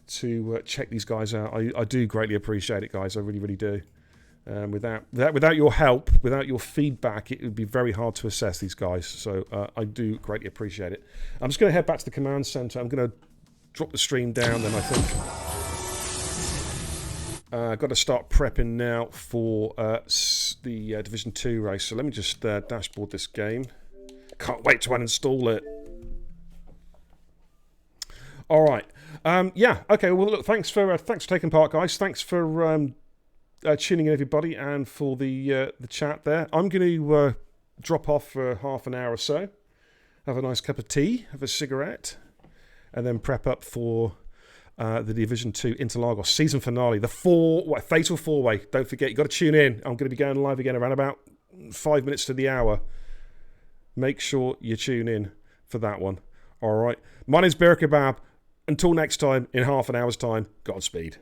to check these guys out. I do greatly appreciate it, guys. I really, really do. Without your help, without your feedback, it would be very hard to assess these guys. So I do greatly appreciate it. I'm just going to head back to the command center. I'm going to drop the stream down then, I think. I've got to start prepping now for the Division 2 race. So let me just dashboard this game. Can't wait to uninstall it. All right. Yeah. Okay. Well, look. Thanks for taking part, guys. Thanks for tuning in, everybody, and for the chat there. I'm going to drop off for half an hour or so. Have a nice cup of tea, have a cigarette, and then prep up for the Division 2 Interlagos season finale, the fatal 4-way. Don't forget, you've got to tune in. I'm going to be going live again around about 5 minutes to the hour. Make sure you tune in for that one. All right. My name's Bir Kebab. Until next time, in half an hour's time, Godspeed.